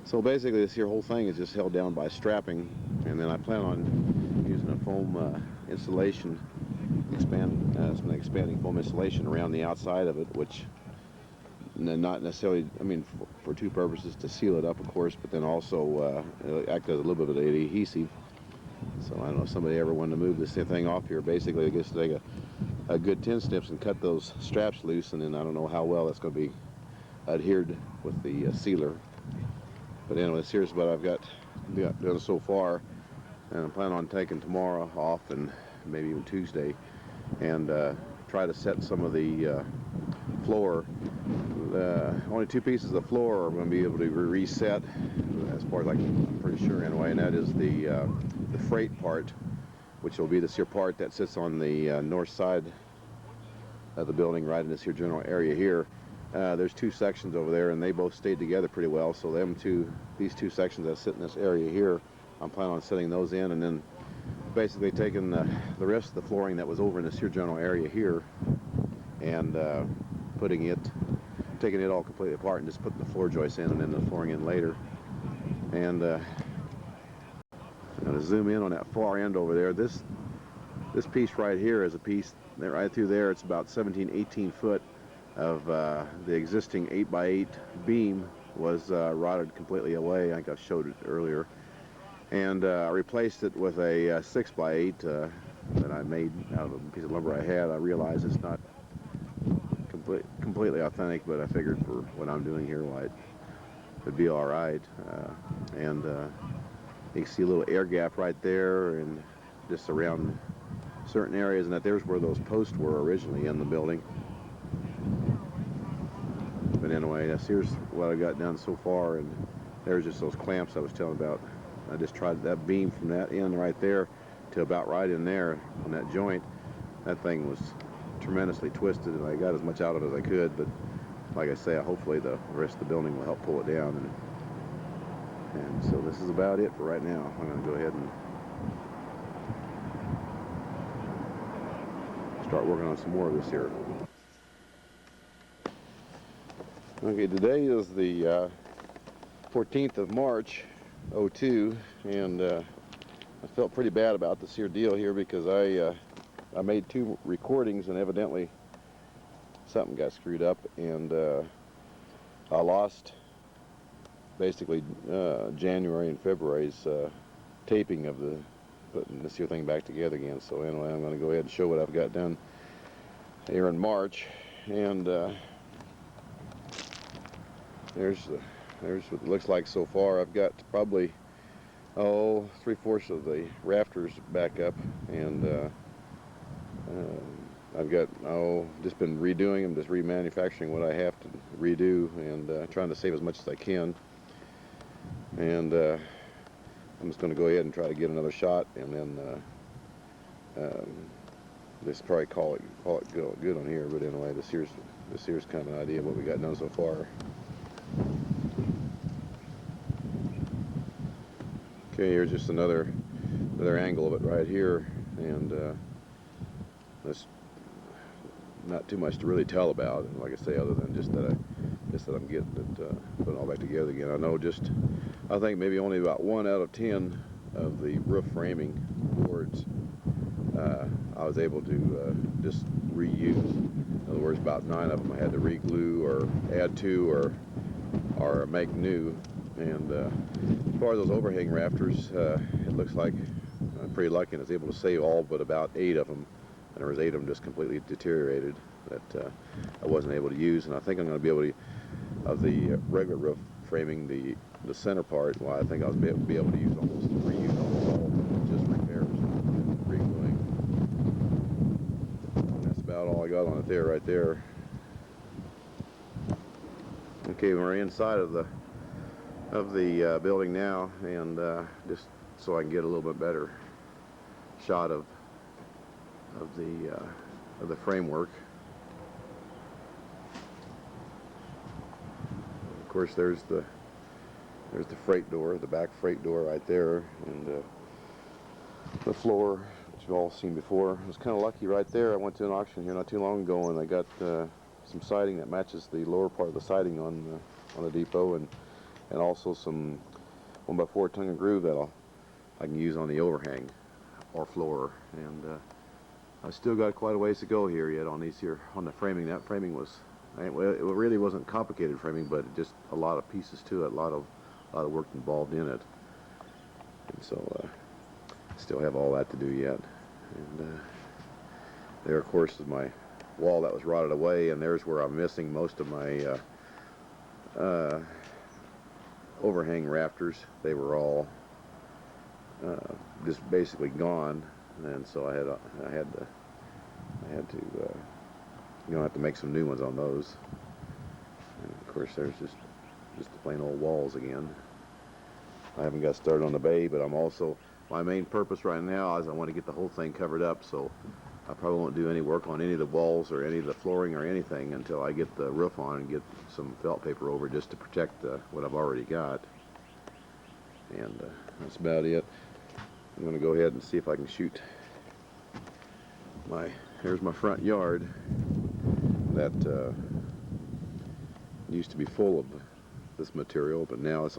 So basically this here whole thing is just held down by strapping, and then I plan on using a foam insulation, some expanding foam insulation around the outside of it, which not necessarily, I mean, for two purposes: to seal it up, of course, but then also act as a little bit of an adhesive. So I don't know if somebody ever wanted to move this thing off here. Basically, I guess take a good 10 snips and cut those straps loose, and then I don't know how well that's going to be adhered with the sealer. But anyway, here's what I've got done so far, and I'm planning on taking tomorrow off and maybe even Tuesday, and try to set some of the floor. Only two pieces of floor are going to be able to be reset, as far as I'm pretty sure anyway, and that is the freight part, which will be this here part that sits on the north side of the building, right in this here general area here. There's two sections over there, and they both stayed together pretty well, so these two sections that sit in this area here, I'm planning on setting those in, and then basically taking the rest of the flooring that was over in this here general area here, and taking it all completely apart and just putting the floor joists in and then the flooring in later. And I'm going to zoom in on that far end over there. This piece right here is a piece that right through there. It's about 17-18 foot of the existing 8x8 beam was rotted completely away. I think I showed it earlier, and I replaced it with a 6x8 that I made out of a piece of lumber I had. I realize it's not completely authentic, but I figured for what I'm doing here, why it'd be all right. And you can see a little air gap right there, and just around certain areas, and there's where those posts were originally in the building. But anyway, here's what I got done so far, and there's just those clamps I was telling about. I just tried that beam from that end right there to about right in there on that joint. That thing was tremendously twisted, and I got as much out of it as I could, but like I say, hopefully the rest of the building will help pull it down, and so this is about it for right now. I'm going to go ahead and start working on some more of this here. Okay, today is the 14th of March, 02, and I felt pretty bad about this here deal here, because I made two recordings, and evidently something got screwed up, and I lost basically January and February's taping of putting this here thing back together again. So anyway, I'm going to go ahead and show what I've got done here in March, and there's what it looks like so far. I've got probably 3/4 of the rafters back up, and I've got just been redoing them, just remanufacturing what I have to redo, and trying to save as much as I can. And I'm just going to go ahead and try to get another shot, and then just probably call it good on here. But anyway, this here's kind of an idea of what we got done so far. Okay, here's just another angle of it right here, and there's not too much to really tell about. And like I say, other than just that I'm getting it put it all back together again. I think maybe only about 1 out of 10 of the roof framing boards I was able to just reuse. In other words, about 9 of them I had to re-glue or add to or make new. And as far as those overhang rafters, it looks like I'm pretty lucky and I was able to save all but about 8 of them. And there was 8 of them just completely deteriorated that I wasn't able to use. And I think I'm going to be able to, of the regular roof framing, the center part, well, I think I'll be able to reuse almost all of them, just repairs and re-gluing. And that's about all I got on it there, right there. Okay, we're inside of the building now, and just so I can get a little bit better shot of the framework. Of course, there's the freight door, the back freight door right there, and the floor, which you've all seen before. I was kind of lucky right there. I went to an auction here not too long ago, and I got some siding that matches the lower part of the siding on the depot, and also some 1x4 tongue and groove that I can use on the overhang or floor. And I've still got quite a ways to go here yet on these here on the framing. That framing was, well, it really wasn't complicated framing, but just a lot of pieces to it, a lot of work involved in it. And so still have all that to do yet. And there, of course, is my wall that was rotted away, and there's where I'm missing most of my overhang rafters. They were all just basically gone, and so I had to have to make some new ones on those. And of course, there's just the plain old walls again. I haven't got started on the bay, but my main purpose right now is I want to get the whole thing covered up, so I probably won't do any work on any of the walls or any of the flooring or anything until I get the roof on and get some felt paper over just to protect what I've already got. And that's about it. I'm going to go ahead and see if I can shoot here's my front yard that used to be full of this material, but now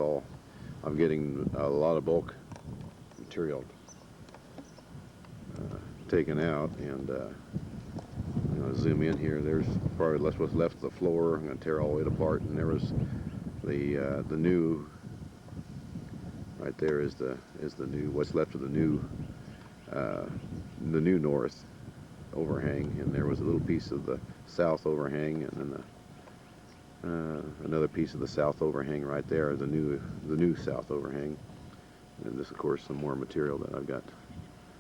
I'm getting a lot of bulk material taken out, and I'm going to zoom in here. There's probably what's left of the floor. I'm going to tear all it apart, and there was the new. Right there is the new, what's left of the new north overhang, and there was a little piece of the south overhang, and then another piece of the south overhang right there, the new south overhang. And this, of course, some more material that I've got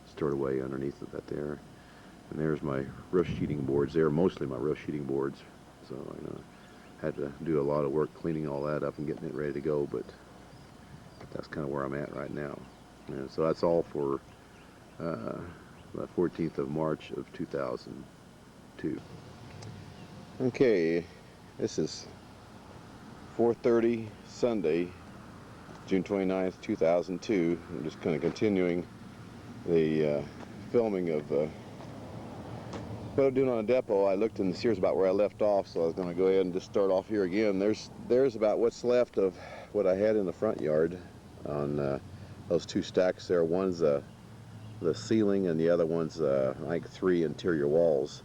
stored away underneath of that there. And there's my roof sheeting boards. They're mostly my roof sheeting boards, so I had to do a lot of work cleaning all that up and getting it ready to go, but that's kind of where I'm at right now. And so that's all for the 14th of March of 2002. Okay, this is 4:30 Sunday, June 29th, 2002. I'm just kind of continuing the filming of what I'm doing on a depot. I looked in the series about where I left off, so I was going to go ahead and just start off here again. There's about what's left of what I had in the front yard on those 2 stacks there. One's the ceiling, and the other one's I think 3 interior walls.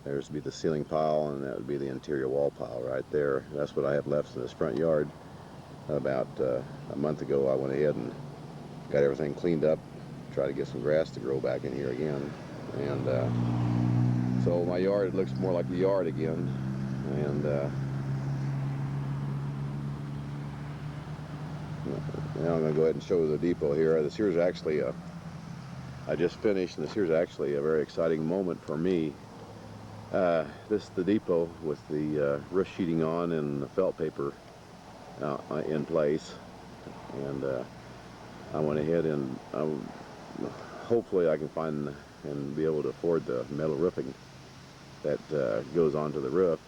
There's be the ceiling pile, and that would be the interior wall pile right there. That's what I have left in this front yard. About a month ago, I went ahead and got everything cleaned up, tried to get some grass to grow back in here again, and so my yard looks more like the yard again. And now I'm going to go ahead and show the depot here. This here's actually I just finished, and this here's actually a very exciting moment for me. This is the depot with the roof sheeting on and the felt paper in place, and I went ahead and hopefully I can find and be able to afford the metal roofing that goes onto the roof.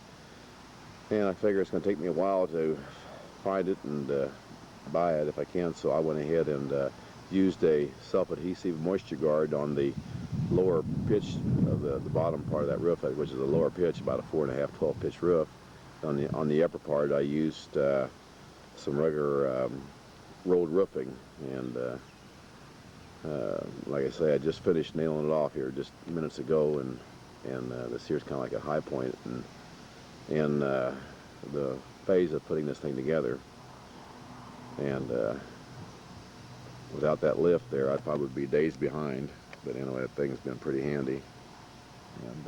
And I figure it's going to take me a while to find it and buy it if I can, so I went ahead and used a self-adhesive moisture guard on the lower pitch of the bottom part of that roof, which is a lower pitch, about a 4.5, 12 pitch roof. On the upper part I used some regular rolled roofing, and like I say, I just finished nailing it off here just minutes ago, and this here's kind of like a high point in the phase of putting this thing together. And without that lift there, I'd probably be days behind. But anyway, that thing's been pretty handy. And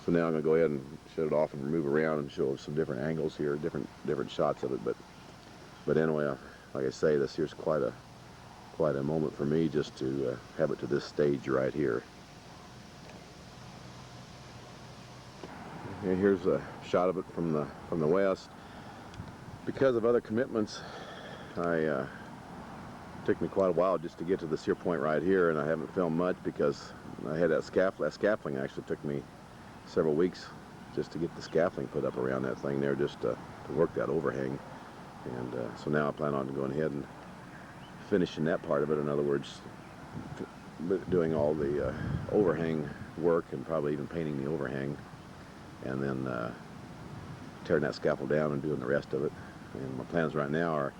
so now I'm going to go ahead and shut it off and move around and show some different angles here, different shots of it. But anyway, like I say, this here's quite a moment for me just to have it to this stage right here. And here's a shot of it from the west. Because of other commitments, took me quite a while just to get to this here point right here, and I haven't filmed much because I had that scaffolding actually took me several weeks just to get the scaffolding put up around that thing there, just to work that overhang. And so now I plan on going ahead and finishing that part of it. In other words, doing all the overhang work and probably even painting the overhang, and then tearing that scaffold down and doing the rest of it. And my plans right now are,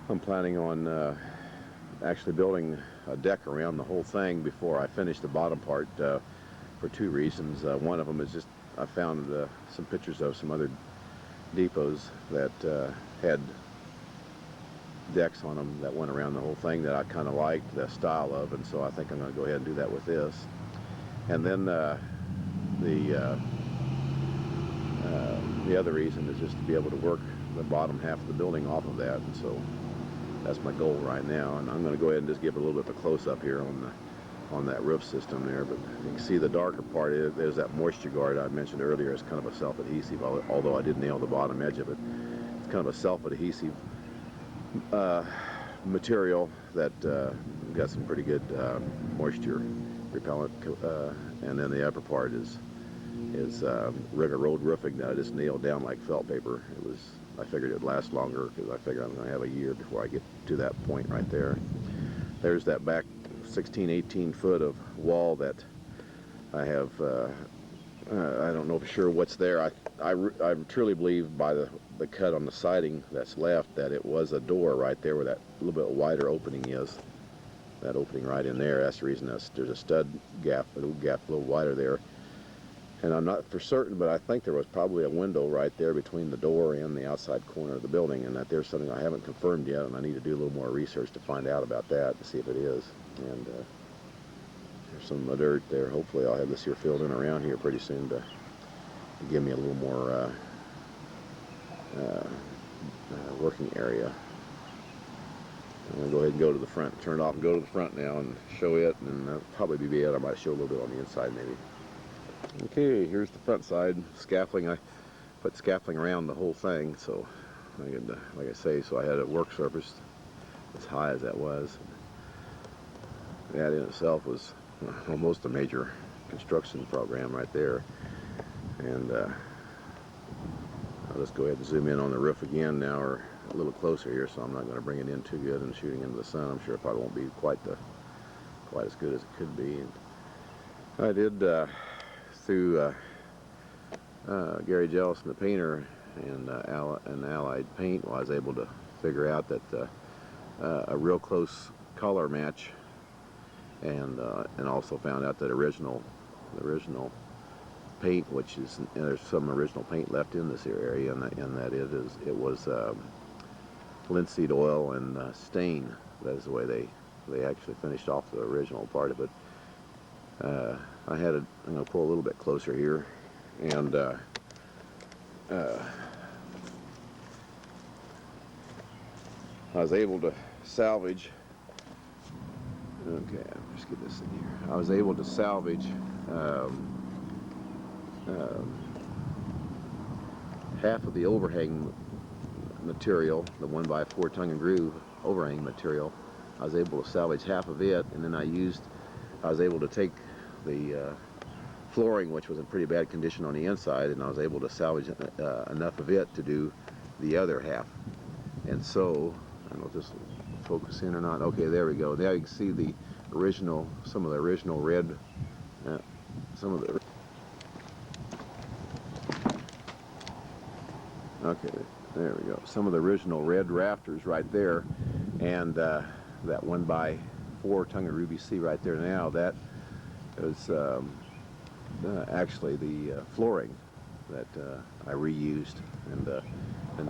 I'm planning on actually building a deck around the whole thing before I finish the bottom part, for two reasons. One of them is just I found some pictures of some other depots that had decks on them that went around the whole thing that I kind of liked the style of, and so I think I'm going to go ahead and do that with this. And then the other reason is just to be able to work the bottom half of the building off of that, and so that's my goal right now. And I'm going to go ahead and just give it a little bit of a close-up here on that roof system there. But you can see the darker part there's that moisture guard I mentioned earlier. It's kind of a self-adhesive, although I did nail the bottom edge of it. It's kind of a self-adhesive material that got some pretty good moisture repellent, and then the upper part is regular rolled roofing that I just nailed down like felt paper. I figured it'd last longer because I figured I'm going to have a year before I get to that point right there. There's that back 16, 18 foot of wall that I have. I don't know for sure what's there. I truly believe by the cut on the siding that's left that it was a door right there where that little bit wider opening is. That opening right in there. That's the reason there's a stud gap, a little wider there. And I'm not for certain, but I think there was probably a window right there between the door and the outside corner of the building, and that there's something I haven't confirmed yet, and I need to do a little more research to find out about that, to see if it is. And there's some dirt there. Hopefully I'll have this here filled in around here pretty soon to give me a little more working area. I'm going to go ahead and go to the front, turn it off and go to the front now and show it, and that'll probably be it. I might show a little bit on the inside maybe. Okay, here's the front side scaffolding. I put scaffolding around the whole thing, so like I say, so I had a work surface as high as that was. That in itself was almost a major construction program right there. And I'll just go ahead and zoom in on the roof again now, or a little closer here, so I'm not going to bring it in too good and shooting into the sun. I'm sure it probably won't be quite as good as it could be. And I did through Gary Jellison, the painter, and Allied Paint, I was able to figure out that a real close color match, and also found out that the original paint, which is, there's some original paint left in this area, and that it was linseed oil and stain. That is the way they actually finished off the original part of it. I'm going to pull a little bit closer here, and I was able to salvage, okay, just get this in here. I was able to salvage half of the overhang material, the 1x4 tongue and groove overhang material. I was able to salvage half of it, and then I was able to take the flooring, which was in pretty bad condition on the inside, and I was able to salvage enough of it to do the other half. And so, I don't know if this will focus in or not. Okay, there we go. Now you can see the original, some of the original red, some of the, okay, there we go. Some of the original red rafters right there, and that 1x4 tongue and groove you see right there now, that is actually the flooring that I reused, and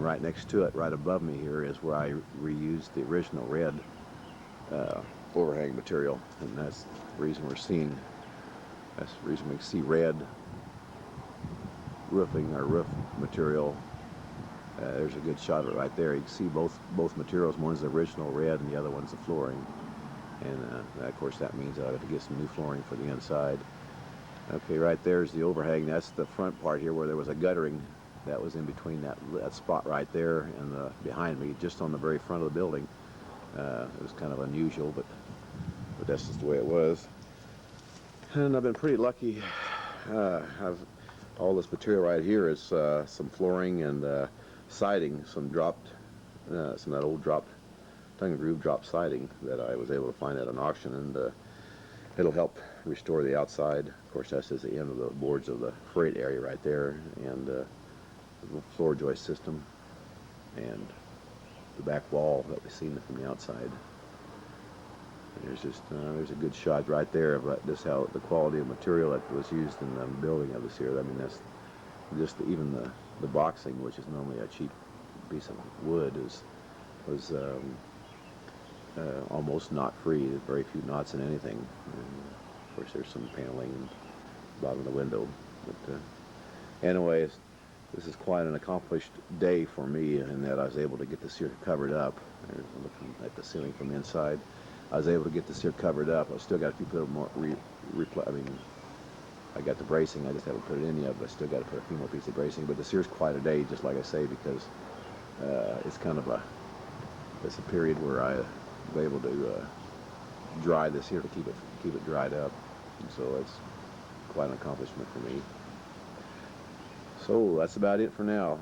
right next to it, right above me here, is where I reused the original red overhang material, and that's the reason we can see red roofing or roof material. There's a good shot of it right there. You can see both materials. One's the original red, and the other one's the flooring. And of course, that means I have to get some new flooring for the inside. Okay, right there's the overhang. That's the front part here where there was a guttering that was in between that spot right there and behind me, just on the very front of the building. It was kind of unusual, but that's just the way it was. And I've been pretty lucky. All this material right here is some flooring and siding, some of that old dropped tongue and groove drop siding that I was able to find at an auction, and it'll help restore the outside. Of course, that's just the end of the boards of the freight area right there, and the floor joist system, and the back wall that we've seen from the outside. There's a good shot right there of just how the quality of material that was used in the building of this here. I mean, that's just even the boxing, which is normally a cheap piece of wood, was almost knot-free. There's very few knots in anything. And of course, there's some paneling in the bottom of the window. But anyways, this is quite an accomplished day for me in that I was able to get this here covered up. Looking at the ceiling from inside, I was able to get this here covered up. I still got a few little more. I got the bracing. I just haven't put it in yet, but I still got to put a few more pieces of bracing. But this here's quite a day, just like I say, because it's kind of it's a period where I was able to dry this here to keep it dried up, and so it's quite an accomplishment for me. So that's about it for now.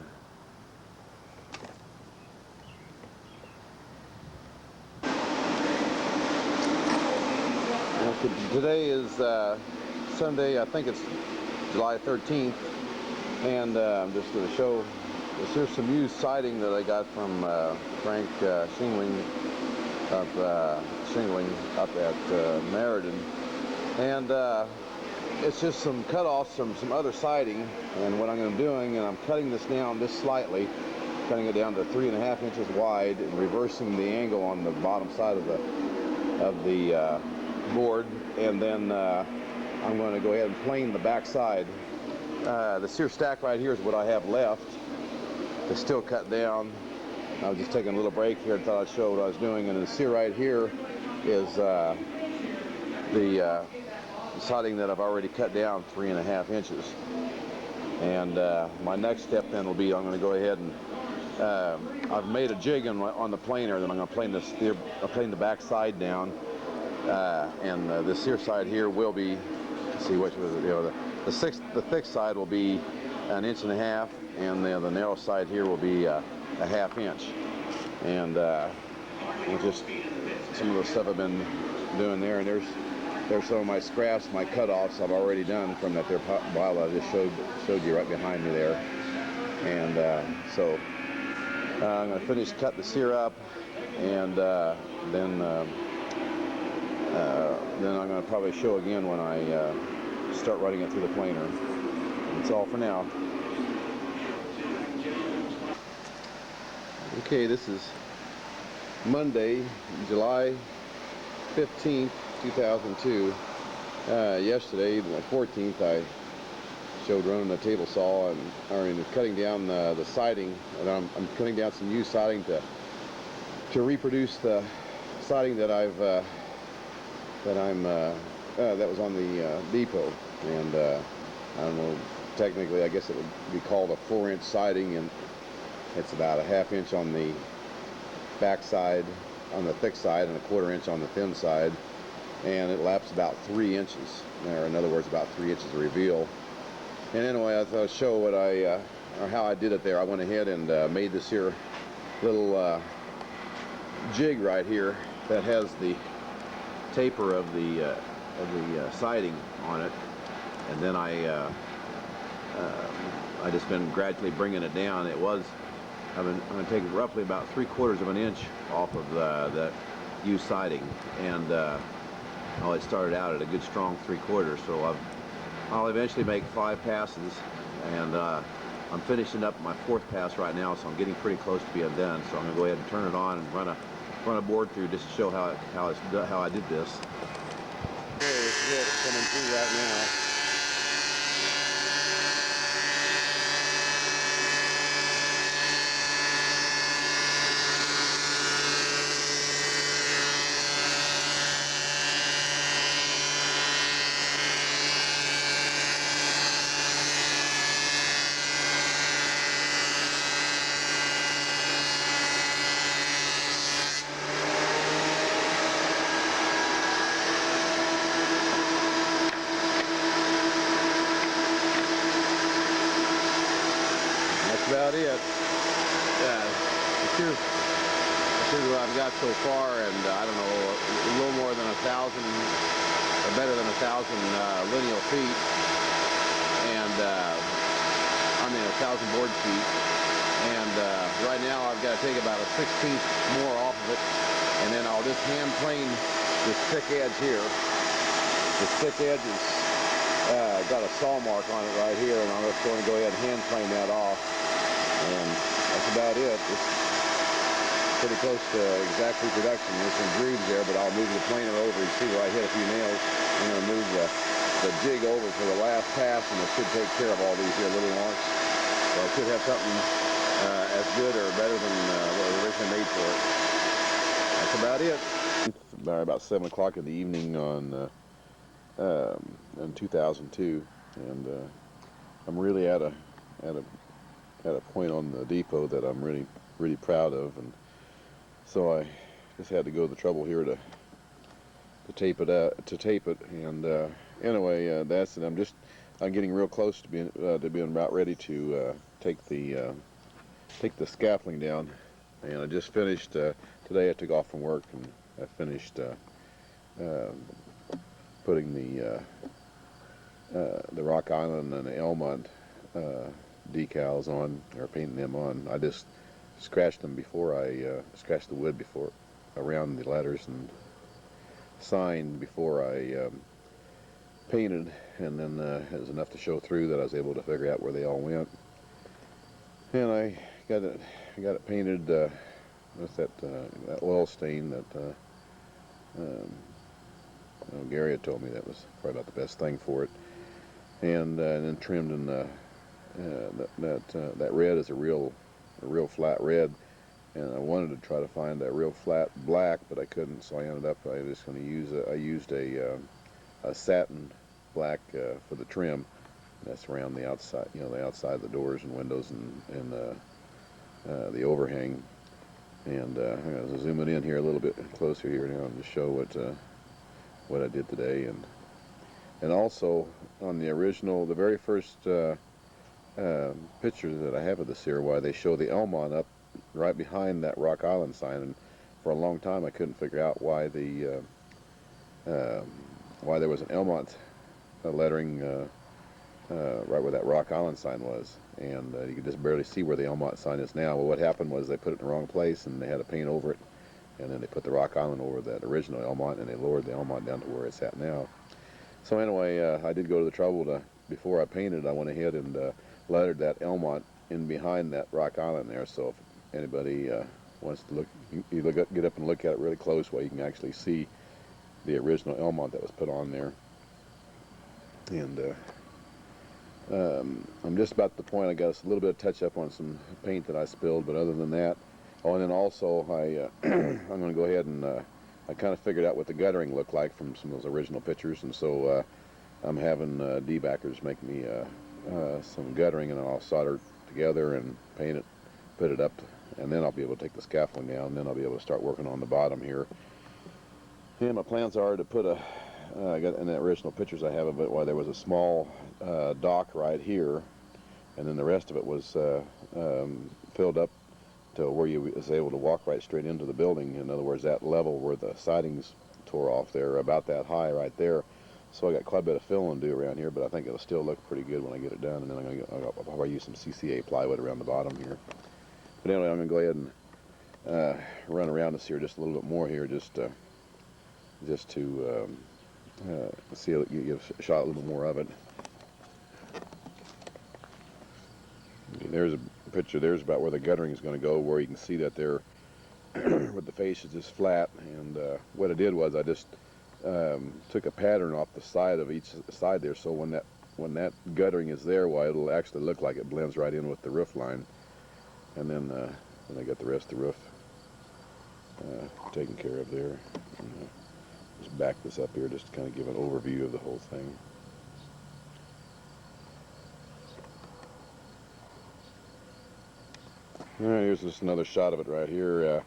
Today is Sunday, I think it's July 13th, and I'm just going to show, here's some used siding that I got from Frank Shingling up at Meriden, and it's just some cut-offs from some other siding. And what I'm doing, and I'm cutting this down just slightly, cutting it down to 3.5 inches wide, and reversing the angle on the bottom side of the board, and then I'm going to go ahead and plane the back side. The sear stack right here is what I have left to still cut down. I was just taking a little break here and thought I'd show what I was doing. And the sear right here is the siding that I've already cut down 3.5 inches. And my next step then will be, I'm going to go ahead and I've made a jig on the planer. Then I'm going to plane the back side down. And the sear side here will be, see which was it, the thick side will be 1.5 inches, and the narrow side here will be a 1/2 inch. And just some of the stuff I've been doing there, and there's some of my scraps, my cut-offs I've already done from that there pile I just showed you right behind me there. And so I'm going to finish cut the sear up, and then I'm going to probably show again when I start running it through the planer. That's all for now. Okay, this is Monday, July 15th, 2002. Yesterday, the 14th, I showed running the table saw and cutting down the siding, and I'm cutting down some used siding to reproduce the siding that that was on the depot. And I don't know technically I guess it would be called a 4-inch siding, and it's about a 1/2 inch on the back side, on the thick side, and a 1/4 inch on the thin side, and it laps about 3 inches, or in other words about 3 inches of reveal. And anyway, I thought I'd show what or how I did it there. I went ahead and made this here little jig right here that has the taper of the siding on it, and then I just been gradually bringing it down. I'm going to take roughly about 3/4 of an inch off of the used siding, and it started out at a good strong 3/4. So I'll eventually make 5 passes, and I'm finishing up my 4th pass right now, so I'm getting pretty close to being done. So I'm going to go ahead and turn it on and run a board through just to show how I did this. Okay, this is it. It's coming through right now. That's about it. Yeah, here's what I've got so far, and I don't know, a little more than 1,000, or better than 1,000 lineal feet, and 1,000 board feet. And right now I've got to take about a 1/16 more off of it, and then I'll just hand plane this thick edge here. This thick edge is got a saw mark on it right here, and I'm just going to go ahead and hand plane that off. And that's about it. It's pretty close to exact reproduction. There's some grooves there, but I'll move the planer over. You see where I hit a few nails. I'm going to move the jig over for the last pass, and it should take care of all these here little marks. So I should have something as good or better than what was originally made for it. That's about it. It's about 7 o'clock in the evening in 2002, and I'm really at a point on the depot that I'm really proud of, and so I just had to go to the trouble here to tape it and anyway, that's it. I'm getting real close to being about ready to take the scaffolding down, and I just finished today. I took off from work and I finished putting the Rock Island and the Elmont decals on, or painting them on. I just scratched them before I scratched the wood before around the letters and signed before I painted, and then it was enough to show through that I was able to figure out where they all went. And I got it painted with that oil stain that Gary had told me that was probably about the best thing for it, and then trimmed in that red is a real flat red, and I wanted to try to find that real flat black, but I couldn't, so I ended up just going to use a satin black for the trim. That's around the outside, the outside of the doors and windows and the overhang. And I'm going to zoom it in here a little bit closer here now and just show what I did today. And also on the original, the very first picture that I have of this here, why they show the Elmont up right behind that Rock Island sign, and for a long time I couldn't figure out why there was an Elmont lettering right where that Rock Island sign was, and you could just barely see where the Elmont sign is now. Well, what happened was they put it in the wrong place, and they had to paint over it, and then they put the Rock Island over that original Elmont, and they lowered the Elmont down to where it's at now. So anyway, I did go to the trouble to, before I painted, I went ahead and lettered that Elmont in behind that Rock Island there, so if anybody wants to get up and look at it really close, where you can actually see the original Elmont that was put on there. And I'm just about at the point. I got a little bit of touch up on some paint that I spilled, but other than that, oh, and then also I'm going to go ahead and I kind of figured out what the guttering looked like from some of those original pictures, and so I'm having D-backers make me some guttering, and then I'll solder it together and paint it, put it up, and then I'll be able to take the scaffolding down, and then I'll be able to start working on the bottom here. And my plans are to put I got in the original pictures I have of it, why there was a small dock right here, and then the rest of it was filled up to where you was able to walk right straight into the building. In other words, that level where the sidings tore off there, about that high right there. So I got quite a bit of filling to do around here, but I think it'll still look pretty good when I get it done. And then I'll probably use some CCA plywood around the bottom here. But anyway, I'm going to go ahead and run around this here just a little bit more here, just to see, get a shot a little bit more of it. Okay, there's a picture. There's about where the guttering is going to go, where you can see that there, with the face is just flat. And what I did was I just took a pattern off the side of each side there, so when that guttering is there, well, it'll actually look like it blends right in with the roof line. And then I got the rest of the roof taken care of there. Just back this up here just to kind of give an overview of the whole thing. All right, here's just another shot of it right here,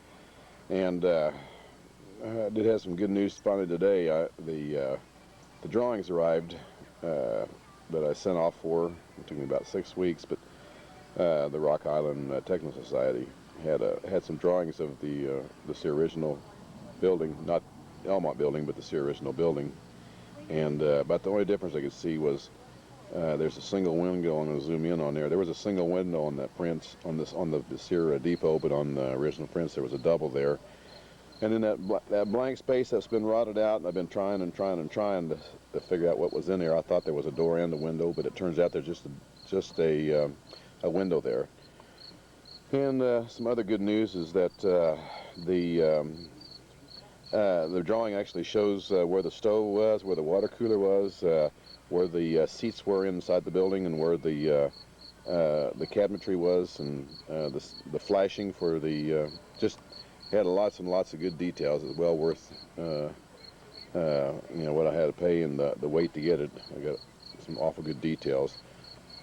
and I did have some good news finally today. The drawings arrived that I sent off for. It took me about 6 weeks, but the Rock Island Technical Society had some drawings of the original building, not Elmont building, but the original building. And about the only difference I could see was there's a single window, and I'll zoom in on there. There was a single window on that print on the Sear Depot, but on the original prints there was a double there. And in that blank space that's been rotted out, and I've been trying to figure out what was in there. I thought there was a door and a window, but it turns out there's just a window there. And some other good news is that the drawing actually shows where the stove was, where the water cooler was, where the seats were inside the building, and where the cabinetry was, and the flashing for the just had lots and lots of good details. It's well worth what I had to pay and the wait to get it. I got some awful good details.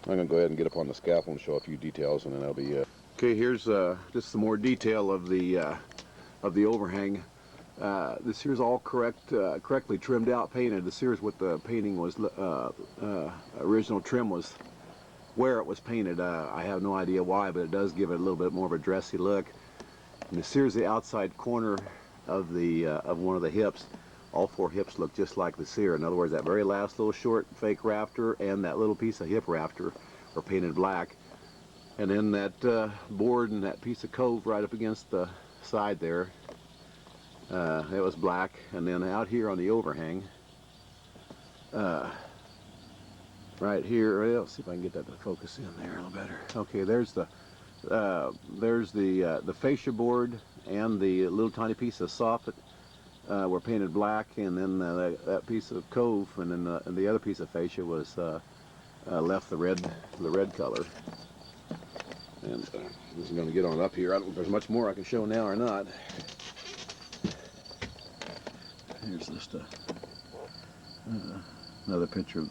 I'm gonna go ahead and get up on the scaffold and show a few details, and then that'll be okay. Here's just some more detail of the overhang. This here's all correctly trimmed out, painted. This here's what the painting was, original trim was, where it was painted. I have no idea why, but it does give it a little bit more of a dressy look. And this here's the outside corner of one of the hips. All four hips look just like the Sear. In other words, that very last little short fake rafter and that little piece of hip rafter are painted black. And then that board and that piece of cove right up against the side there, it was black. And then out here on the overhang, right here, well, let's see if I can get that to focus in there a little better. Okay, there's the fascia board and the little tiny piece of soffit were painted black, and then that piece of cove and then the other piece of fascia was left the red color. And this is going to get on up here. I don't know if there's much more I can show now or not. Here's just another picture of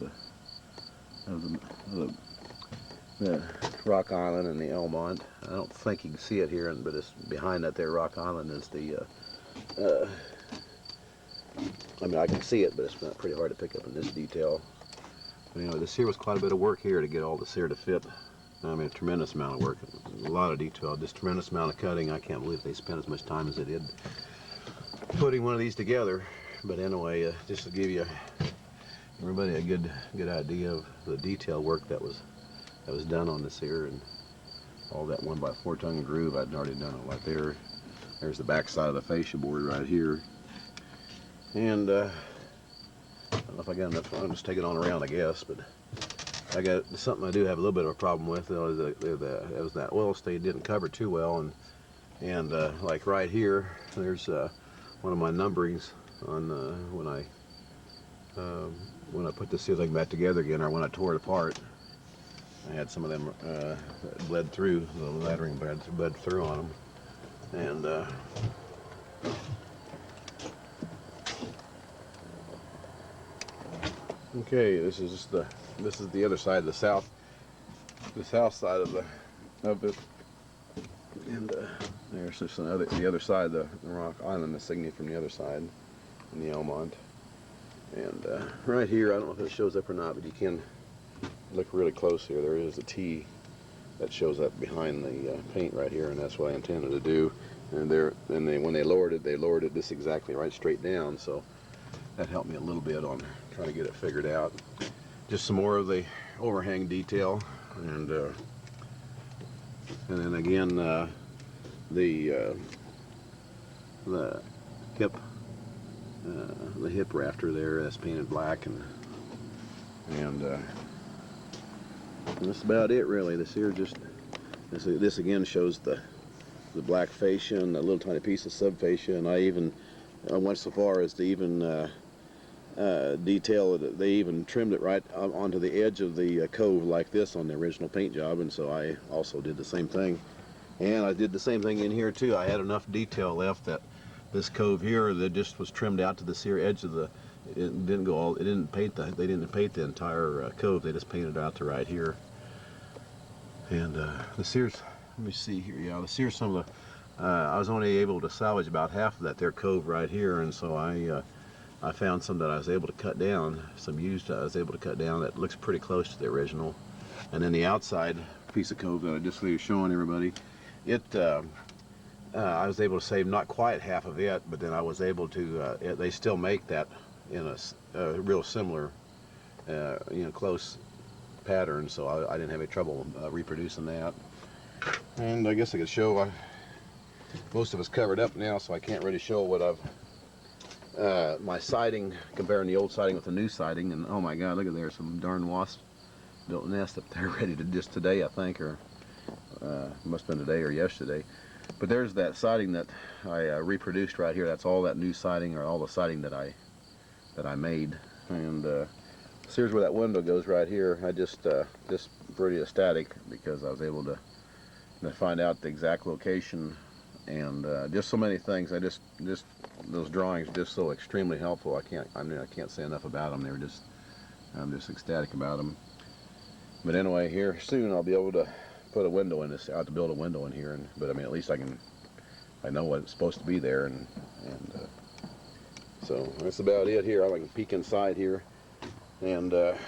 the Rock Island and the Elmont. I don't think you can see it here, but it's behind that there Rock Island is the I mean, I can see it, but it's not pretty hard to pick up in this detail. But anyway, this here was quite a bit of work here to get all this here to fit. I mean, a tremendous amount of work, a lot of detail, just tremendous amount of cutting. I can't believe they spent as much time as they did putting one of these together. But anyway, just to give you everybody a good idea of the detail work that was done on this here, and all that 1x4 tongue groove, I'd already done it right there. There's the back side of the fascia board right here. And I don't know if I got enough. I'll just take it on around, I guess. But I got something I do have a little bit of a problem with. It was that oil stain didn't cover too well, and like right here, there's one of my numberings on when I put the ceiling back together again, or when I tore it apart. I had some of them that bled through, the lettering bled through on them, and okay, this is the other side, the south the south side of it, and there's just the other side, the rock island insignia from the other side, in the Elmont. And right here, I don't know if it shows up or not, but you can look really close here. There is a T that shows up behind the paint right here, and that's what I intended to do. And when they lowered it this exactly right straight down, so that helped me a little bit on trying to get it figured out. Just some more of the overhang detail, and then again the hip rafter there, that's painted black, and that's about it really. This here just this again shows the black fascia and a little tiny piece of sub fascia, and I went so far as to even detail it. They even trimmed it right onto the edge of the cove like this on the original paint job, and so I also did the same thing. And I did the same thing in here too. I had enough detail left that this cove here that just was trimmed out to this here edge of they didn't paint the entire cove. They just painted out to right here. And this here's, let me see here. Yeah, this here's some of the. I was only able to salvage about half of that there cove right here, and so I found some that I was able to cut down, some used I was able to cut down that looks pretty close to the original. And then the outside piece of cove that I just was showing everybody, I was able to save not quite half of it, but then I was able to, they still make that in a real similar, close pattern, so I didn't have any trouble reproducing that. And I guess I could show, most of it's covered up now, so I can't really show what my siding, comparing the old siding with the new siding, and oh my god, look at there, some darn wasp built a nest up there ready to just today, I think, or must have been today or yesterday. But there's that siding that I reproduced right here. That's all that new siding, or all the siding that I made. And so here's where that window goes right here. I just pretty ecstatic because I was able to find out the exact location, and just so many things. Those drawings are just so extremely helpful. I can't say enough about them. I'm just ecstatic about them. But anyway, here soon I'll be able to put a window in this. I have to build a window in here, but I mean, at least I know what's supposed to be there, and so that's about it here. I can peek inside here, and there's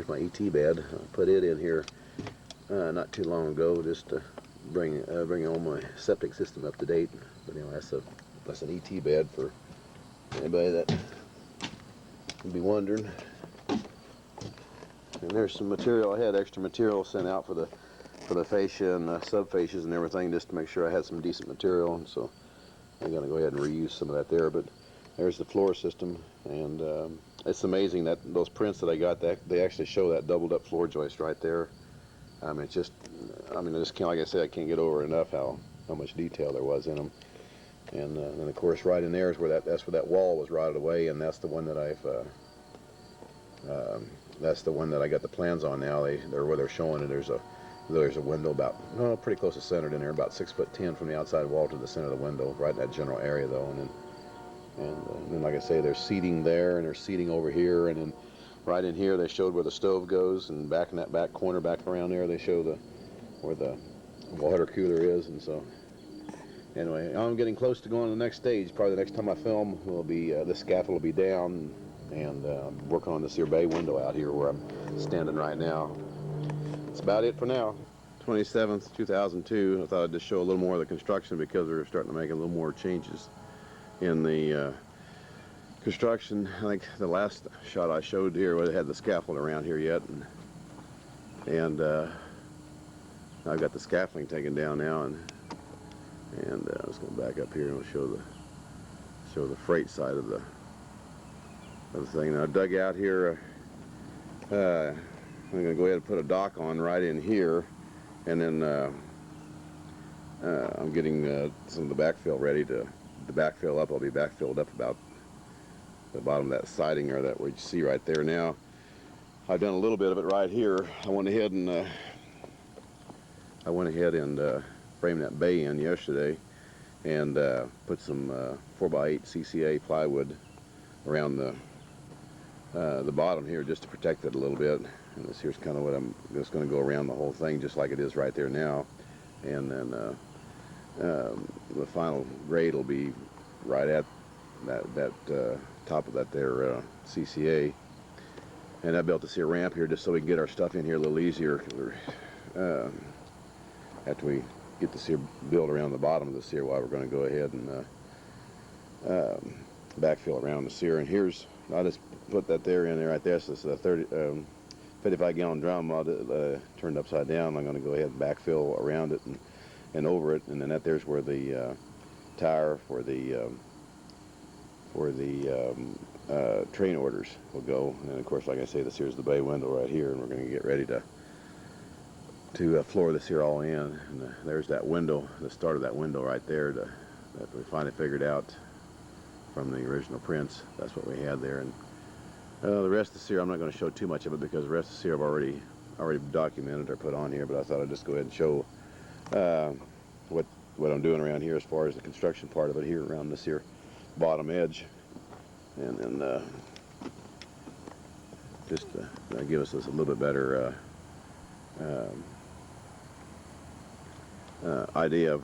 my ET bed. I put it in here not too long ago, just to bring all my septic system up to date. But anyway, that's an ET bed for anybody that would be wondering. And there's some material. I had extra material sent out for the fascia and sub fascias and everything, just to make sure I had some decent material. And so I'm gonna go ahead and reuse some of that there. But there's the floor system, and it's amazing that those prints that I got, they actually show that doubled up floor joist right there. I mean, I just can't, like I said, I can't get over enough how much detail there was in them. And of course, right in there is where that's where that wall was rotted away, and that's the one that I got the plans on now. They're where they're showing it. There's a window about pretty close to centered in there, about 6'10" from the outside wall to the center of the window, right in that general area though. And then like I say, there's seating there, and there's seating over here, and then right in here they showed where the stove goes, and back in that back corner back around there they show where the water cooler is. And so anyway, I'm getting close to going to the next stage. Probably the next time I film will be the scaffold will be down, and I'm working on this here bay window out here where I'm standing right now. That's about it for now. 27th, 2002. I thought I'd just show a little more of the construction because we're starting to make a little more changes in the construction. I think the last shot I showed here, it had the scaffold around here yet, and I've got the scaffolding taken down now, and I was going to back up here and I'll show the freight side of the thing. Now I dug out here. I'm going to go ahead and put a dock on right in here, and then I'm getting some of the backfill ready to backfill up. I'll be backfilled up about the bottom of that siding, or that what you see right there. Now I've done a little bit of it right here. I went ahead and framed that bay in yesterday, and put some 4x8 CCA plywood around the bottom here just to protect it a little bit. And this here's kind of what I'm just going to go around the whole thing just like it is right there now. And then the final grade will be right at that top of that there CCA. And I built this here ramp here just so we can get our stuff in here a little easier. After we get this here built around the bottom of this here, while we're going to go ahead and backfill around this here. And here's, I'll just put that there in there right there. So it's a 55-gallon drum. I'll turned upside down. I'm going to go ahead and backfill around it and over it. And then there's where the tire for the train orders will go. And of course, like I say, this here's the bay window right here, and we're going to get ready to floor this here all in. And there's that window, the start of that window right there that we finally figured out from the original prints. That's what we had there. And the rest of this here, I'm not going to show too much of it because the rest of this here I've already documented or put on here, but I thought I'd just go ahead and show what I'm doing around here as far as the construction part of it here around this here bottom edge. And then just give us this a little bit better idea of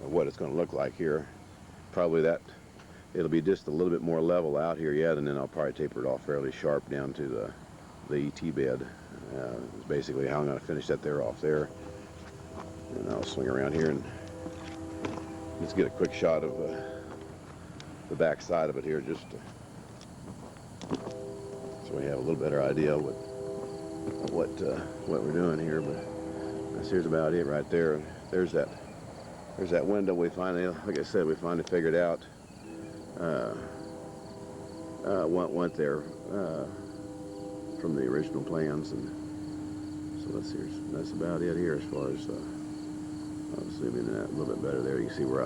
what it's going to look like here. Probably that it'll be just a little bit more level out here yet, and then I'll probably taper it off fairly sharp down to the ET bed. Is basically how I'm going to finish that there off there. And I'll swing around here and just get a quick shot of the back side of it here, just so we have a little better idea of what we're doing here. But this here's about it right there. There's that window we finally, like I said, we finally figured out went there from the original plans. And so that's about it here as far as I'll zoom in that a little bit better there. You can see where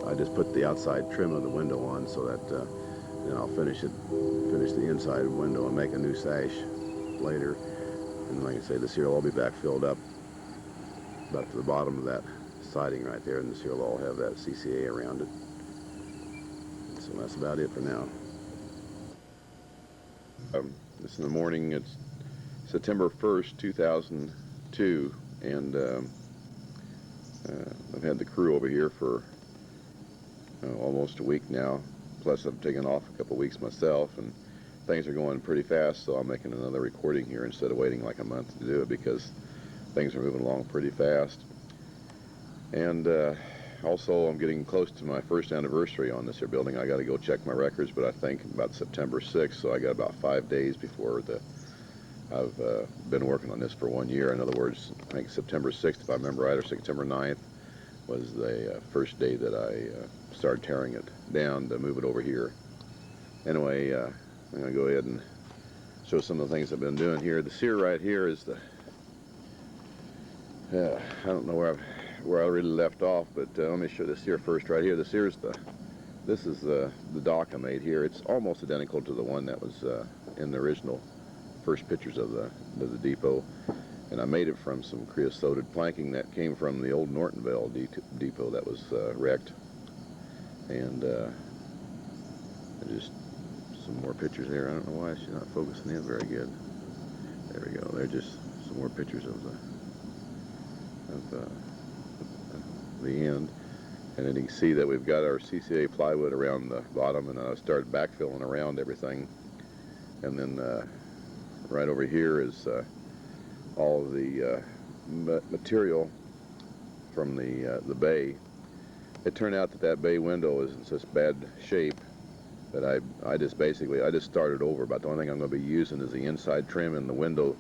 I just put the outside trim of the window on, so that then I'll finish the inside window and make a new sash later. And like I say, this here will all be back filled up about to the bottom of that siding right there, and this here will all have that CCA around it. So that's about it for now. It's in the morning. It's September 1st, 2002, and I've had the crew over here for almost a week now. Plus, I've taken off a couple weeks myself, and things are going pretty fast, so I'm making another recording here instead of waiting like a month to do it, because things are moving along pretty fast. And also, I'm getting close to my first anniversary on this here building. I got to go check my records, but I think about September 6th, so I got about 5 days before I've been working on this for 1 year. In other words, I think September 6th, if I remember right, or September 9th was the first day that I started tearing it down to move it over here. Anyway, I'm going to go ahead and show some of the things I've been doing here. The sear right here is I don't know where I really left off, but let me show this here first right here. This is the dock I made here. It's almost identical to the one that was in the original first pictures of the depot, and I made it from some creosoted planking that came from the old Nortonville depot that was wrecked. And just some more pictures there. I don't know why she's not focusing in very good. There we go. They're just some more pictures of the end. And then you can see that we've got our CCA plywood around the bottom, and I started backfilling around everything. And then right over here is all of the material from the bay. It turned out that bay window is in such bad shape that I just started over. About the only thing I'm going to be using is the inside trim and the window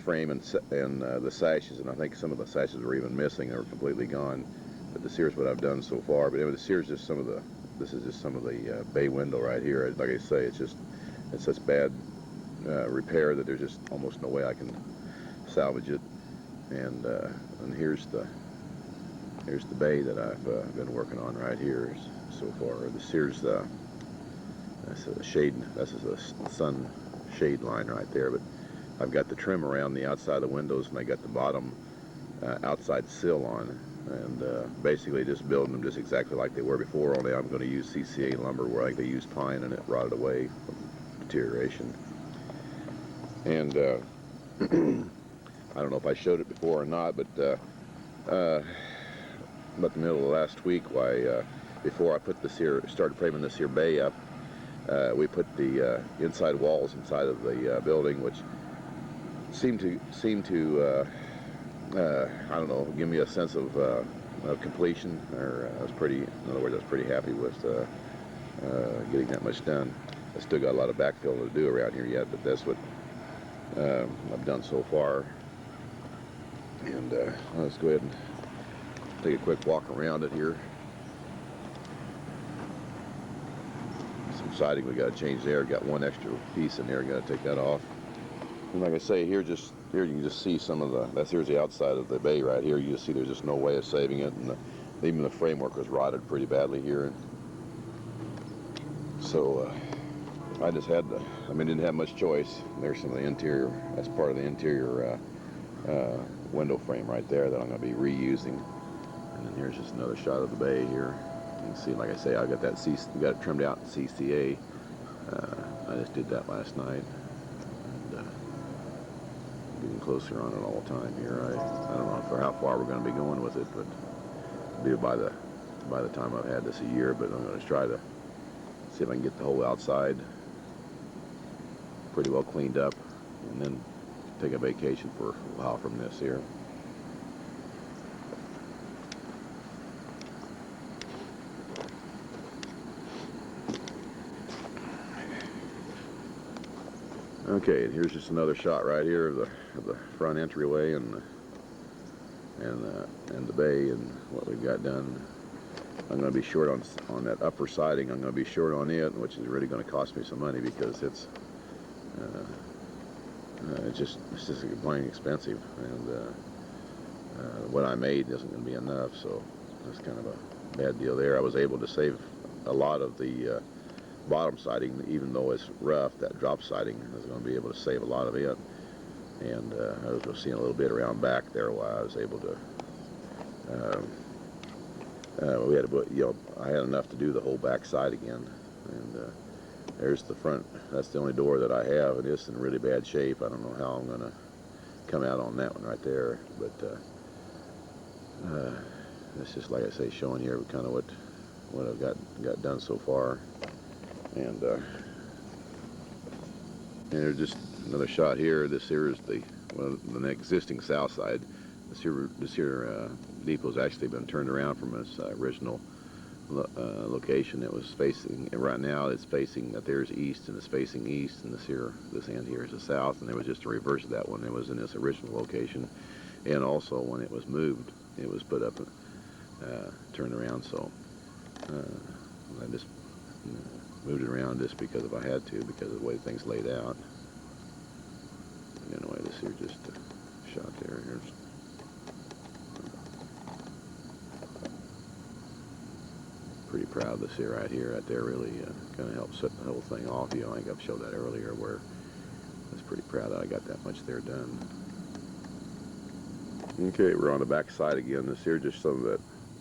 frame and the sashes, and I think some of the sashes were even missing. They were completely gone. But this here's what I've done so far. But anyway, this is just some of the bay window right here. Like I say, it's such bad repair that there's just almost no way I can salvage it. And here's the bay that I've been working on right here so far. That's a shade. This is a sun shade line right there. But I've got the trim around the outside of the windows, and I got the bottom outside sill on. and basically just building them just exactly like they were before, only I'm going to use CCA lumber where I think they used pine and it rotted away from deterioration. And I don't know if I showed it before or not, but about the middle of last week, before I put this here, started framing this here bay up, we put the inside walls inside of the building, which seemed to I don't know, give me a sense of completion. Or I was pretty, in other words, I was pretty happy with getting that much done. I still got a lot of backfill to do around here yet, but that's what I've done so far. And let's go ahead and take a quick walk around it here. Some siding we got to change there. Got one extra piece in there. Got to take that off. And like I say, here you can just see some of here's the outside of the bay right here. You can see there's just no way of saving it, and even the framework was rotted pretty badly here. And so I just had to, didn't have much choice. There's some of the interior, that's part of the interior window frame right there that I'm going to be reusing. And then here's just another shot of the bay here. You can see, like I say, I got got it trimmed out in CCA. I just did that last night. And, getting closer on it all the time here. I don't know for how far we're going to be going with it, but it'll be by the time I've had this a year. But I'm going to try to see if I can get the whole outside pretty well cleaned up, and then take a vacation for a while from this here. Okay, and here's just another shot right here of the front entryway and the bay and what we've got done. I'm going to be short on that upper siding. I'm going to be short on it, which is really going to cost me some money because it's just plain expensive, and what I made isn't going to be enough. So that's kind of a bad deal there. I was able to save a lot of the bottom siding, even though it's rough. That drop siding is going to be able to save a lot of it, and I was just seeing a little bit around back there while I was able to. We had I had enough to do the whole back side again, and there's the front. That's the only door that I have, and it's in really bad shape. I don't know how I'm going to come out on that one right there, but it's just like I say, showing here kind of what I've got done so far. And there's just another shot here. This here is the existing south side. This here depot's actually been turned around from its original location. It was facing, and right now it's facing, that there's east, and it's facing east, and this end here is the south, and there was just a reverse of that one. It was in its original location, and also when it was moved, it was put up, turned around. So I just moved it around just because if I had to, because of the way things laid out. Anyway, this here just a shot there. Here's pretty proud of this here right here. Right there really kind of helped set the whole thing off. I think I've showed that earlier where I was pretty proud that I got that much there done. Okay, we're on the back side again. This here just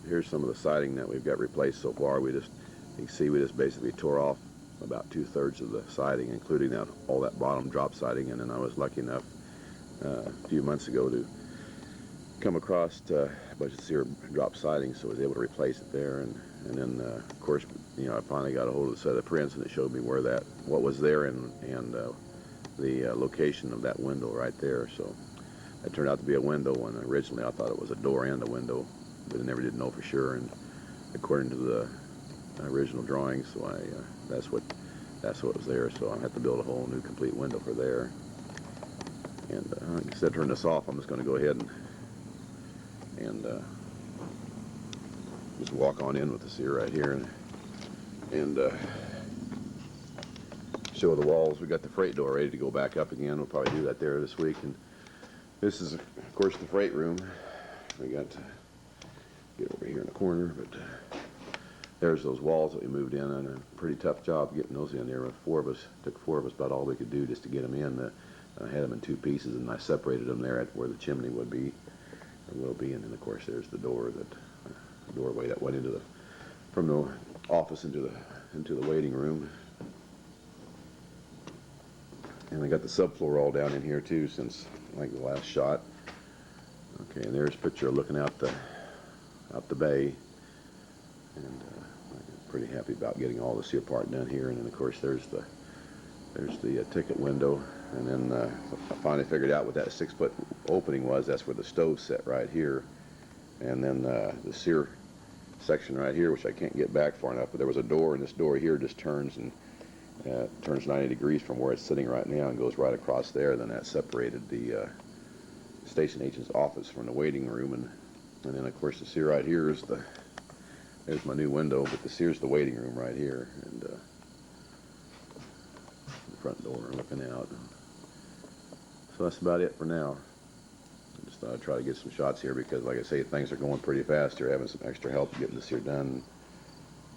here's some of the siding that we've got replaced so far. You can see we just basically tore off about 2/3 of the siding, including all that bottom drop siding. And then I was lucky enough a few months ago to come across a bunch of sear drop siding, so I was able to replace it there. And then of course, I finally got a hold of the set of prints, and it showed me what was there, and the location of that window right there. So it turned out to be a window, and originally I thought it was a door and a window, but I never did know for sure. And according to the original drawings, so that's what was there. So I had to build a whole new complete window for there. And instead of turning this off, I'm just going to go ahead and just walk on in with this here right here and show the walls. We got the freight door ready to go back up again. We'll probably do that there this week. And this is, of course, the freight room. We got to get over here in the corner, but there's those walls that we moved in, and a pretty tough job getting those in there. Took four of us about all we could do just to get them in. I had them in two pieces, and I separated them there at where the chimney would be. There will be, and then of course there's the doorway that went from the office into the waiting room. And I got the subfloor all down in here too, since like the last shot. Okay, and there's a picture looking out the bay, and I'm pretty happy about getting all the sear part done here. And then of course there's the ticket window, and then I finally figured out what that 6-foot opening was. That's where the stove set right here, and then the sear section right here, which I can't get back far enough. But there was a door, and this door here just turns 90 degrees from where it's sitting right now and goes right across there. Then that separated the station agent's office from the waiting room, and then of course the sear right here is there's my new window, but the sear's the waiting room right here, and the front door looking out. So that's about it for now. I just thought I'd try to get some shots here because, like I say, things are going pretty fast. They're having some extra help getting this here done,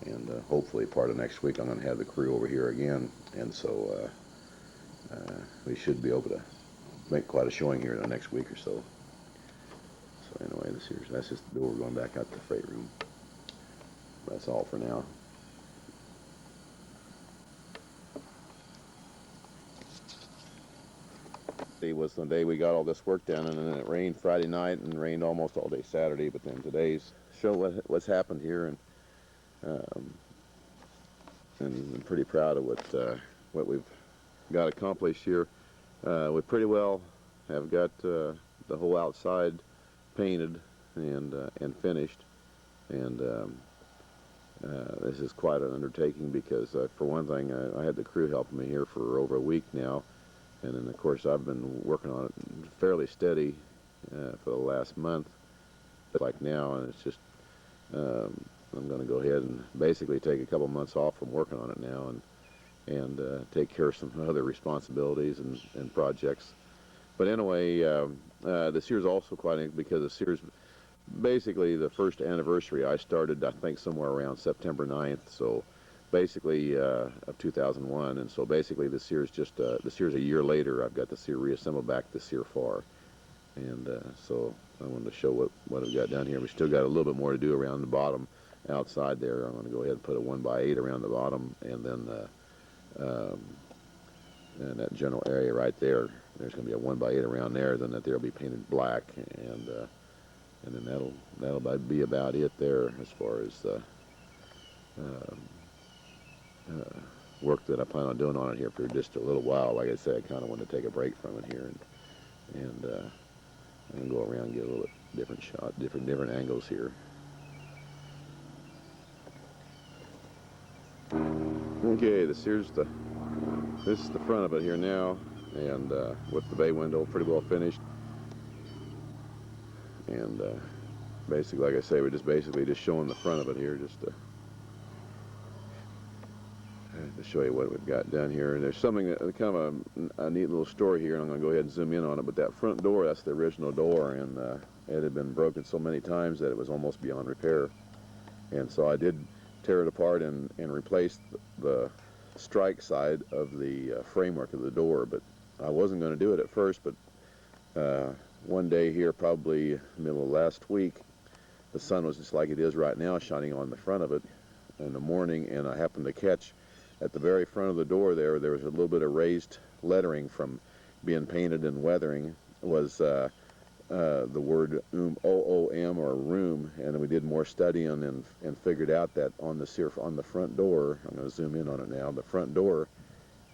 and hopefully part of next week I'm going to have the crew over here again, and so we should be able to make quite a showing here in the next week or so. So anyway, that's just the door going back out to the freight room. That's all for now. Was the day we got all this work done, and then it rained Friday night and rained almost all day Saturday. But then today's show what's happened here, and I'm pretty proud of what we've got accomplished here. We pretty well have got the whole outside painted and finished, and this is quite an undertaking because for one thing I had the crew helping me here for over a week now. And then, of course, I've been working on it fairly steady for the last month, like now, and it's just, I'm going to go ahead and basically take a couple months off from working on it now and take care of some other responsibilities and projects. But anyway, this year's also quite neat because this year's basically the first anniversary. I started, I think, somewhere around September 9th, so basically of 2001, and so basically this year's a year later. I've got the sear reassembled back this year far, and so I wanted to show what I've got down here. We still got a little bit more to do around the bottom outside there. I'm going to go ahead and put a 1x8 around the bottom, and then and that general area right there, there's going to be a 1x8 around there. Then that there will be painted black, and then that'll be about it there as far as work that I plan on doing on it here for just a little while. Like I said, I kind of want to take a break from it here and go around and get a little bit different shot, different angles here. Okay, this is the front of it here now, and with the bay window pretty well finished, and basically, like I say, we're just showing the front of it here, just to show you what we've got done here. And there's something that kind of a neat little story here, and I'm going to go ahead and zoom in on it. But that front door, that's the original door, and it had been broken so many times that it was almost beyond repair. And so I did tear it apart and replace the strike side of the framework of the door. But I wasn't going to do it at first, but one day here, probably middle of last week, the sun was just like it is right now, shining on the front of it in the morning, and I happened to catch at the very front of the door there was a little bit of raised lettering from being painted and weathering. Was the word OOM or room, and we did more studying and figured out that on the front door, I'm going to zoom in on it now, the front door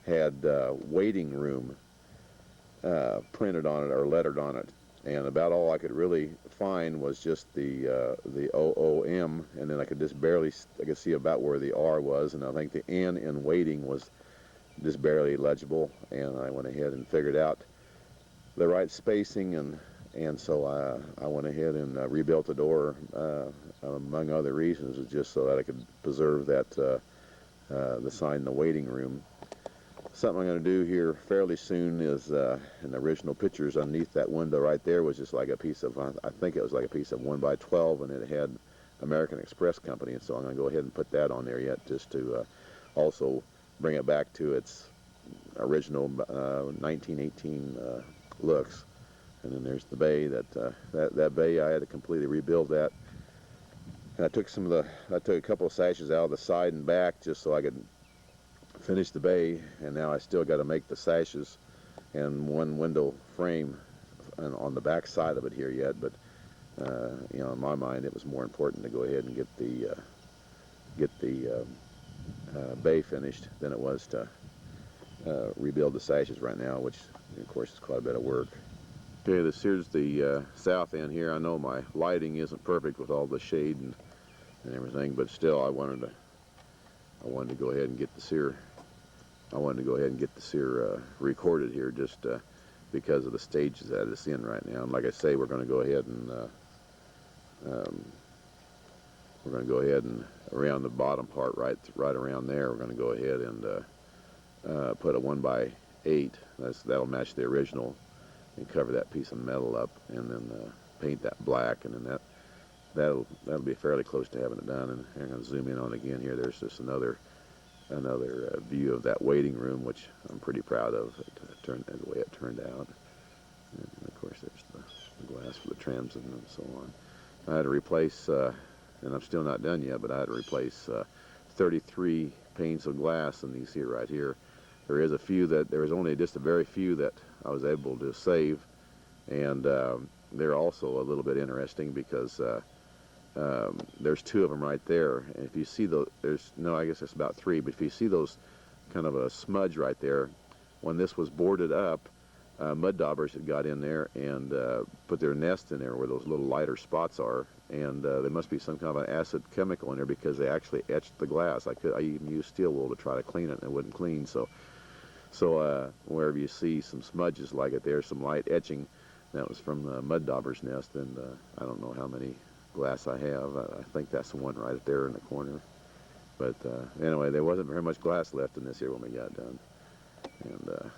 had waiting room printed on it or lettered on it, and about all I could really find was just the OOM, and then I could see about where the R was, and I think the N in waiting was just barely legible, and I went ahead and figured out the right spacing, and so I went ahead and rebuilt the door, among other reasons, just so that I could preserve that the sign in the waiting room. Something I'm going to do here fairly soon is, in the original pictures underneath that window right there was just like a piece of, I think it was like a piece of 1x12, and it had American Express Company, and so I'm going to go ahead and put that on there yet, just to also bring it back to its original 1918 looks. And then there's the bay. That bay, I had to completely rebuild that. And I took a couple of sashes out of the side and back just so I could finish the bay. And now I still got to make the sashes and one window frame on the back side of it here yet. But you know, in my mind, it was more important to go ahead and get the bay finished than it was to rebuild the sashes right now, which of course is quite a bit of work. Okay, here's the south end here. I know my lighting isn't perfect with all the shade and everything, but still I wanted to go ahead and get the sear. I wanted to go ahead and get the sear recorded here, just because of the stages that it's in right now. And like I say, we're going to go ahead and around the bottom part, right around there, we're going to go ahead and put a 1x8. That'll match the original, and cover that piece of metal up, and then paint that black, and then that'll be fairly close to having it done. And I'm going to zoom in on again here. There's just another view of that waiting room, which I'm pretty proud of the way it turned out. And of course, there's the glass for the trims and so on. I had to replace, and I'm still not done yet, but I had to replace 33 panes of glass in these here right here. There was only just a very few that I was able to save, and they're also a little bit interesting because there's 2 of them right there. And if you see I guess it's about 3, but if you see those kind of a smudge right there, when this was boarded up, mud daubers had got in there and put their nest in there where those little lighter spots are, and there must be some kind of an acid chemical in there because they actually etched the glass. I even used steel wool to try to clean it, and it wouldn't clean. So wherever you see some smudges like it, there's some light etching. That was from the mud dauber's nest, and I don't know how many glass I have. I think that's the one right there in the corner. But anyway, there wasn't very much glass left in this here when we got done. And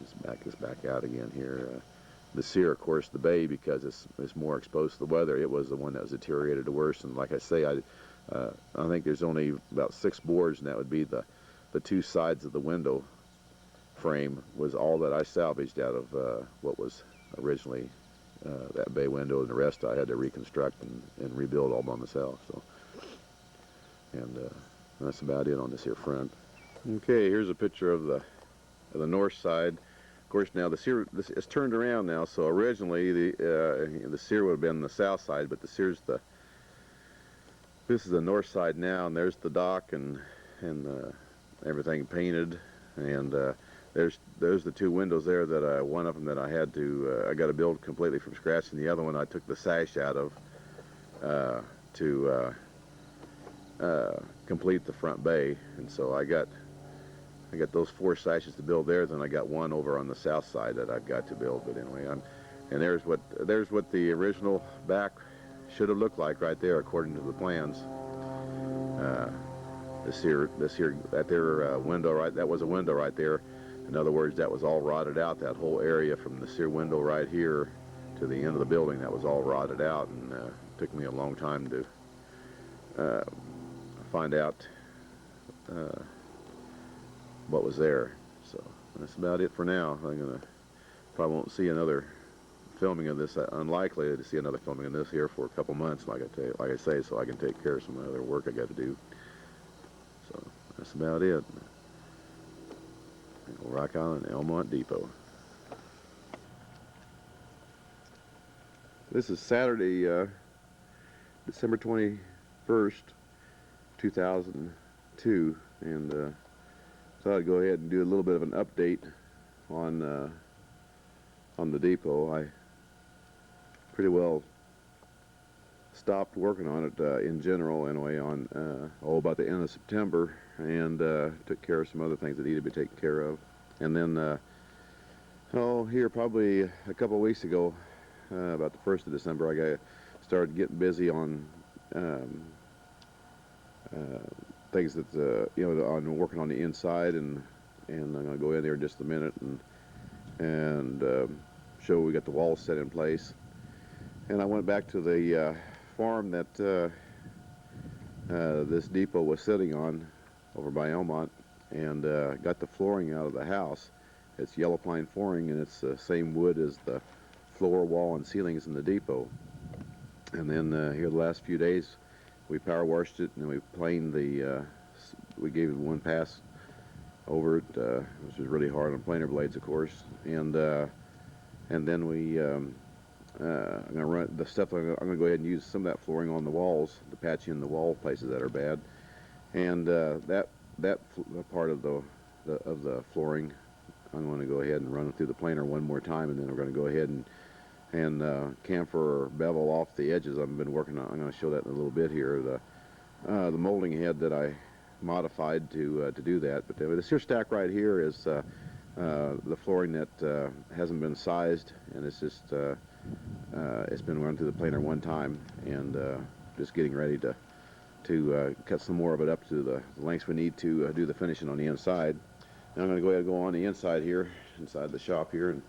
let's back this back out again here. The sear, of course, the bay, because it's more exposed to the weather, it was the one that was deteriorated the worst. And like I say, I think there's only about 6 boards, and that would be the 2 sides of the window frame was all that I salvaged out of what was originally that bay window, and the rest I had to reconstruct and rebuild all by myself. So, and that's about it on this here front. Okay, here's a picture of the north side. Of course, now the sear it's turned around now. So originally the sear would have been the south side, but this is the north side now, and there's the dock and everything painted, and there's the 2 windows there that one of them that I had to I got to build completely from scratch, and the other one I took the sash out of to complete the front bay. And so I got those 4 sashes to build there. Then I got one over on the south side that I've got to build. But anyway, and there's what the original back should have looked like right there according to the plans. This here that there window right, that was a window right there. In other words, that was all rotted out. That whole area from the sear window right here to the end of the building, that was all rotted out, and it took me a long time to find out what was there. So that's about it for now. Probably won't see another filming of this. Unlikely to see another filming of this here for a couple months, like I say, so I can take care of some other work I got to do. So that's about it. Rock Island, Elmont Depot. This is Saturday, December 21st, 2002, and thought I'd go ahead and do a little bit of an update on the depot. I pretty well stopped working on it in general anyway on about the end of September, and took care of some other things that needed to be taken care of. And then here probably a couple of weeks ago, about the 1st of December, I started getting busy on things that on working on the inside, and I'm going to go in there in just a minute and show we got the walls set in place. And I went back to the farm that this depot was sitting on over by Elmont, and got the flooring out of the house. It's yellow pine flooring, and it's the same wood as the floor, wall, and ceilings in the depot. And then here the last few days, we power washed it, and we planed the. We gave it one pass over it, which was really hard on planer blades, of course. And then we. I'm gonna run the stuff. I'm gonna go ahead and use some of that flooring on the walls to patch in the wall places that are bad. And that part of the flooring, I'm going to go ahead and run it through the planer one more time, and then we're going to go ahead and camfer or bevel off the edges. I've been working on. I'm going to show that in a little bit here. The molding head that I modified to do that. But this here stack right here is the flooring that hasn't been sized, and it's just it's been run through the planer one time, and just getting ready to cut some more of it up to the lengths we need to do the finishing on the inside. Now I'm going to go ahead and go on the inside here, inside the shop here,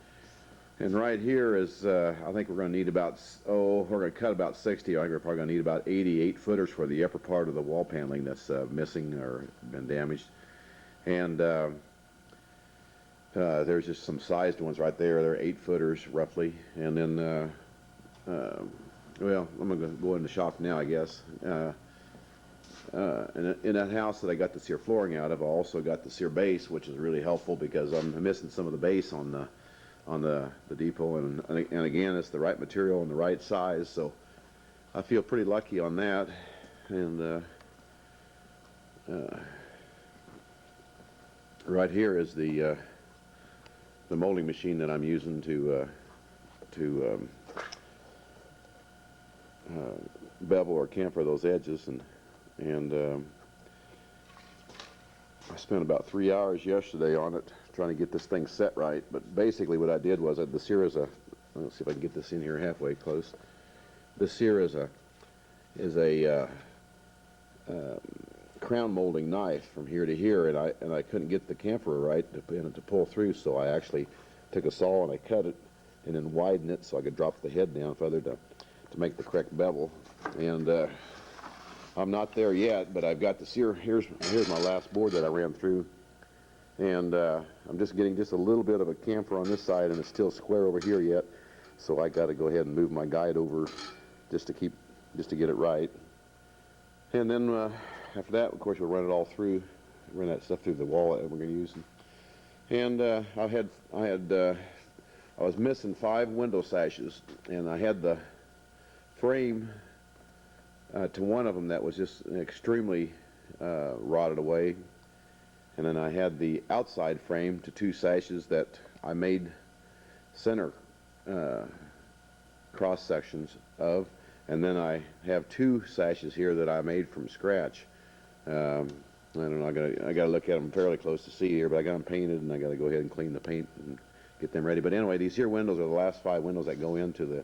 and right here is I think we're going to need about we're going to cut about 60. I think we're probably going to need about 88 footers for the upper part of the wall paneling that's missing or been damaged, and there's just some sized ones right there. They're 8 footers roughly, and then well, I'm going to go in the shop now, I guess. In that house that I got the sear flooring out of, I also got the sear base, which is really helpful because I'm missing some of the base on the depot, and again, it's the right material and the right size, so I feel pretty lucky on that. And right here is the molding machine that I'm using to bevel or camfer those edges, and I spent about 3 hours yesterday on it trying to get this thing set right. But basically what I did was the sear is let's see if I can get this in here halfway close. The sear is a crown molding knife from here to here, and I couldn't get the camfer right to pull through, so I actually took a saw and I cut it and then widened it so I could drop the head down further to make the correct bevel. And I'm not there yet, but I've got the sear. Here's my last board that I ran through, and I'm just getting just a little bit of a camfer on this side, and it's still square over here yet. So I got to go ahead and move my guide over just to get it right. And then after that, of course, we'll run it all through, run that stuff through the wall that we're going to use. And I was missing 5 window sashes, and I had the frame to one of them that was just extremely rotted away, and then I had the outside frame to 2 sashes that I made center cross sections of, and then I have 2 sashes here that I made from scratch. I don't know, I got to look at them fairly close to see here, but I got them painted, and I got to go ahead and clean the paint and get them ready. But anyway, these here windows are the last 5 windows that go into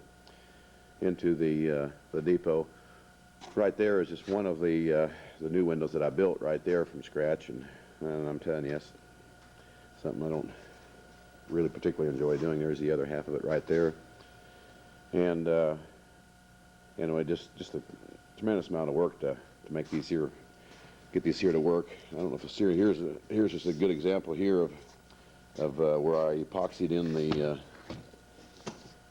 the depot. Right there is just one of the new windows that I built right there from scratch, and I'm telling you, it's something I don't really particularly enjoy doing. There's the other half of it right there, and anyway, just a tremendous amount of work to make these here, get these here to work. I don't know if it's here. Here's just a good example here of where I epoxied in the.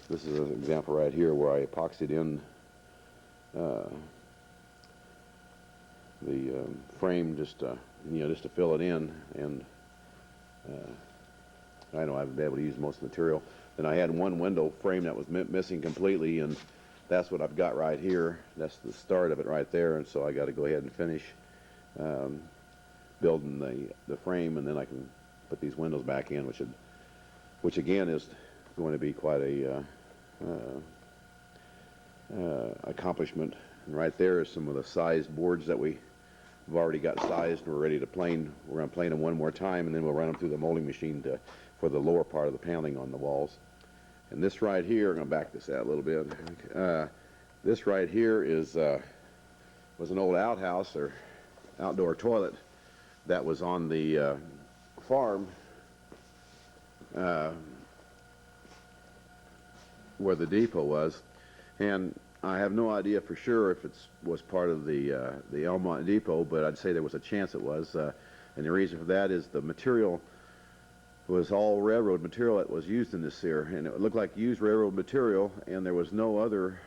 This is an example right here where I epoxied in the frame just to fill it in, and I know I haven't been able to use most of the material. Then I had one window frame that was missing completely, and that's what I've got right here. That's the start of it right there, and so I got to go ahead and finish building the frame, and then I can put these windows back in, which again is going to be quite a accomplishment. And right there is some of the sized boards that we've already got sized, and we're ready to plane. We're going to plane them one more time, and then we'll run them through the molding machine for the lower part of the paneling on the walls. And this right here, I'm going to back this out a little bit. This right here was an old outhouse or outdoor toilet that was on the farm where the depot was, and I have no idea for sure if it was part of the Elmont depot, but I'd say there was a chance it was, and the reason for that is the material was all railroad material that was used in this sear, and it looked like used railroad material, and there was no other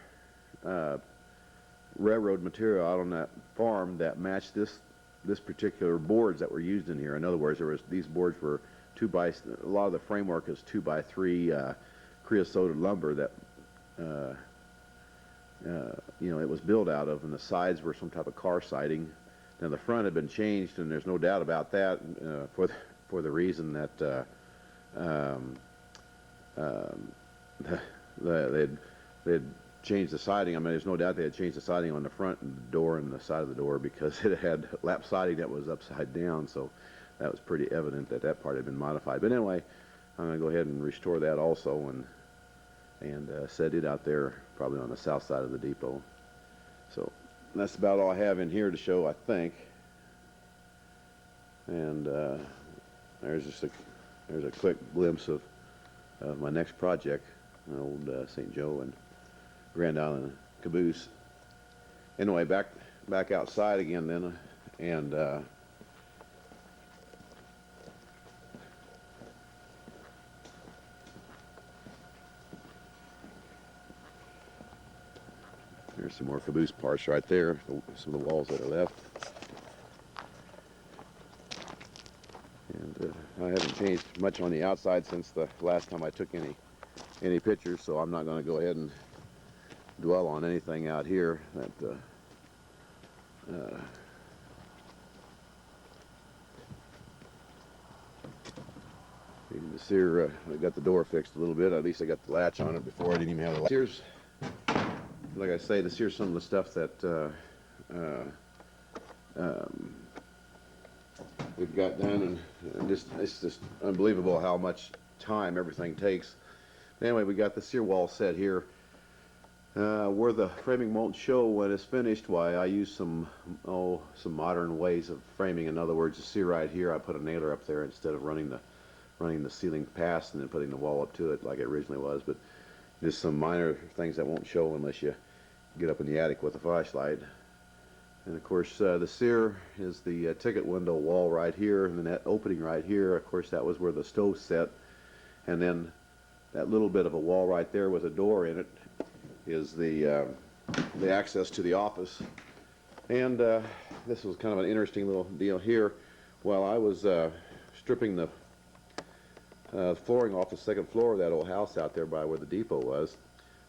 railroad material out on that farm that matched this particular boards that were used in here. In other words, these boards were a lot of the framework is 2x3 creosoted lumber that it was built out of, and the sides were some type of car siding. Now the front had been changed, and there's no doubt about that, for the reason that they'd changed the siding. I mean, there's no doubt they had changed the siding on the front and the door and the side of the door, because it had lap siding that was upside down. So that was pretty evident that that part had been modified. But anyway, I'm going to go ahead and restore that also, and set it out there probably on the south side of the depot. So that's about all I have in here to show, I think. And there's a quick glimpse of my next project, an old St. Joe and Grand Island caboose. Anyway, back outside again then, and there's some more caboose parts right there, some of the walls that are left. And I haven't changed much on the outside since the last time I took any pictures, so I'm not going to go ahead and dwell on anything out here. The sear, I got the door fixed a little bit. At least I got the latch on it before. I didn't even have the latch. Here's, like I say, here's some of the stuff that we've got done, and it's just unbelievable how much time everything takes. Anyway, we got the sear wall set here. Where the framing won't show when it's finished, why I use some modern ways of framing. In other words, the sear right here, I put a nailer up there instead of running the ceiling past and then putting the wall up to it like it originally was. But just some minor things that won't show unless you get up in the attic with a flashlight. And of course, the sear is the ticket window wall right here, and then that opening right here, of course, that was where the stove set. And then that little bit of a wall right there with a door in it is the access to the office. And this was kind of an interesting little deal here. While I was stripping the flooring off the second floor of that old house out there by where the depot was,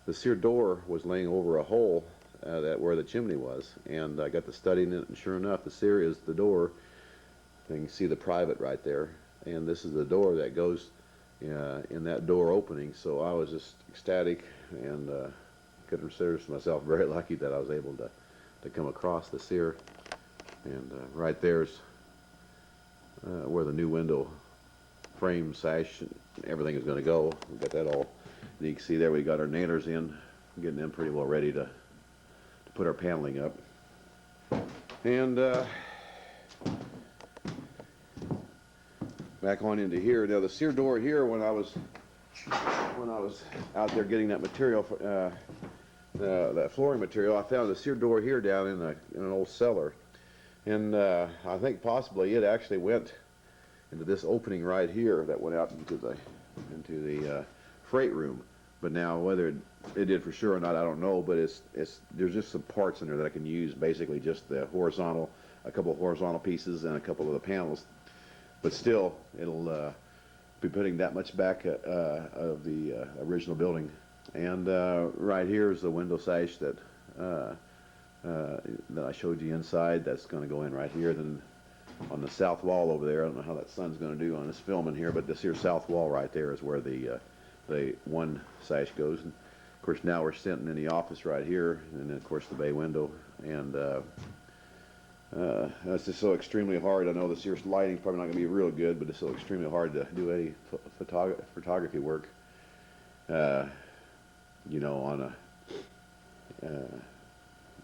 the sear door was laying over a hole where the chimney was, and I got to studying it, and sure enough, the sear is the door. You can see the private right there, and this is the door that goes in that door opening. So I was just ecstatic, and could consider myself very lucky that I was able to come across the sear. And right there's where the new window frame, sash, and everything is going to go. We've got that all. And you can see there we got our nailers in, getting them pretty well ready to put our paneling up. And back on into here. Now the sear door here, when I was out there getting that material, that flooring material, I found the sear door here down in an old cellar, and I think possibly it actually went into this opening right here that went out into the freight room. But now whether it did for sure or not, I don't know. But there's just some parts in there that I can use. Basically, just a couple of horizontal pieces and a couple of the panels. But still, it'll be putting that much back of the original building. And right here is the window sash that I showed you inside. That's going to go in right here. Then on the south wall over there, I don't know how that sun's going to do on this film in here, but this here south wall right there is where the one sash goes. And of course, now we're sitting in the office right here, and then of course the bay window. And it's just so extremely hard. I know this here's lighting's probably not going to be real good, but it's so extremely hard to do any photography work. On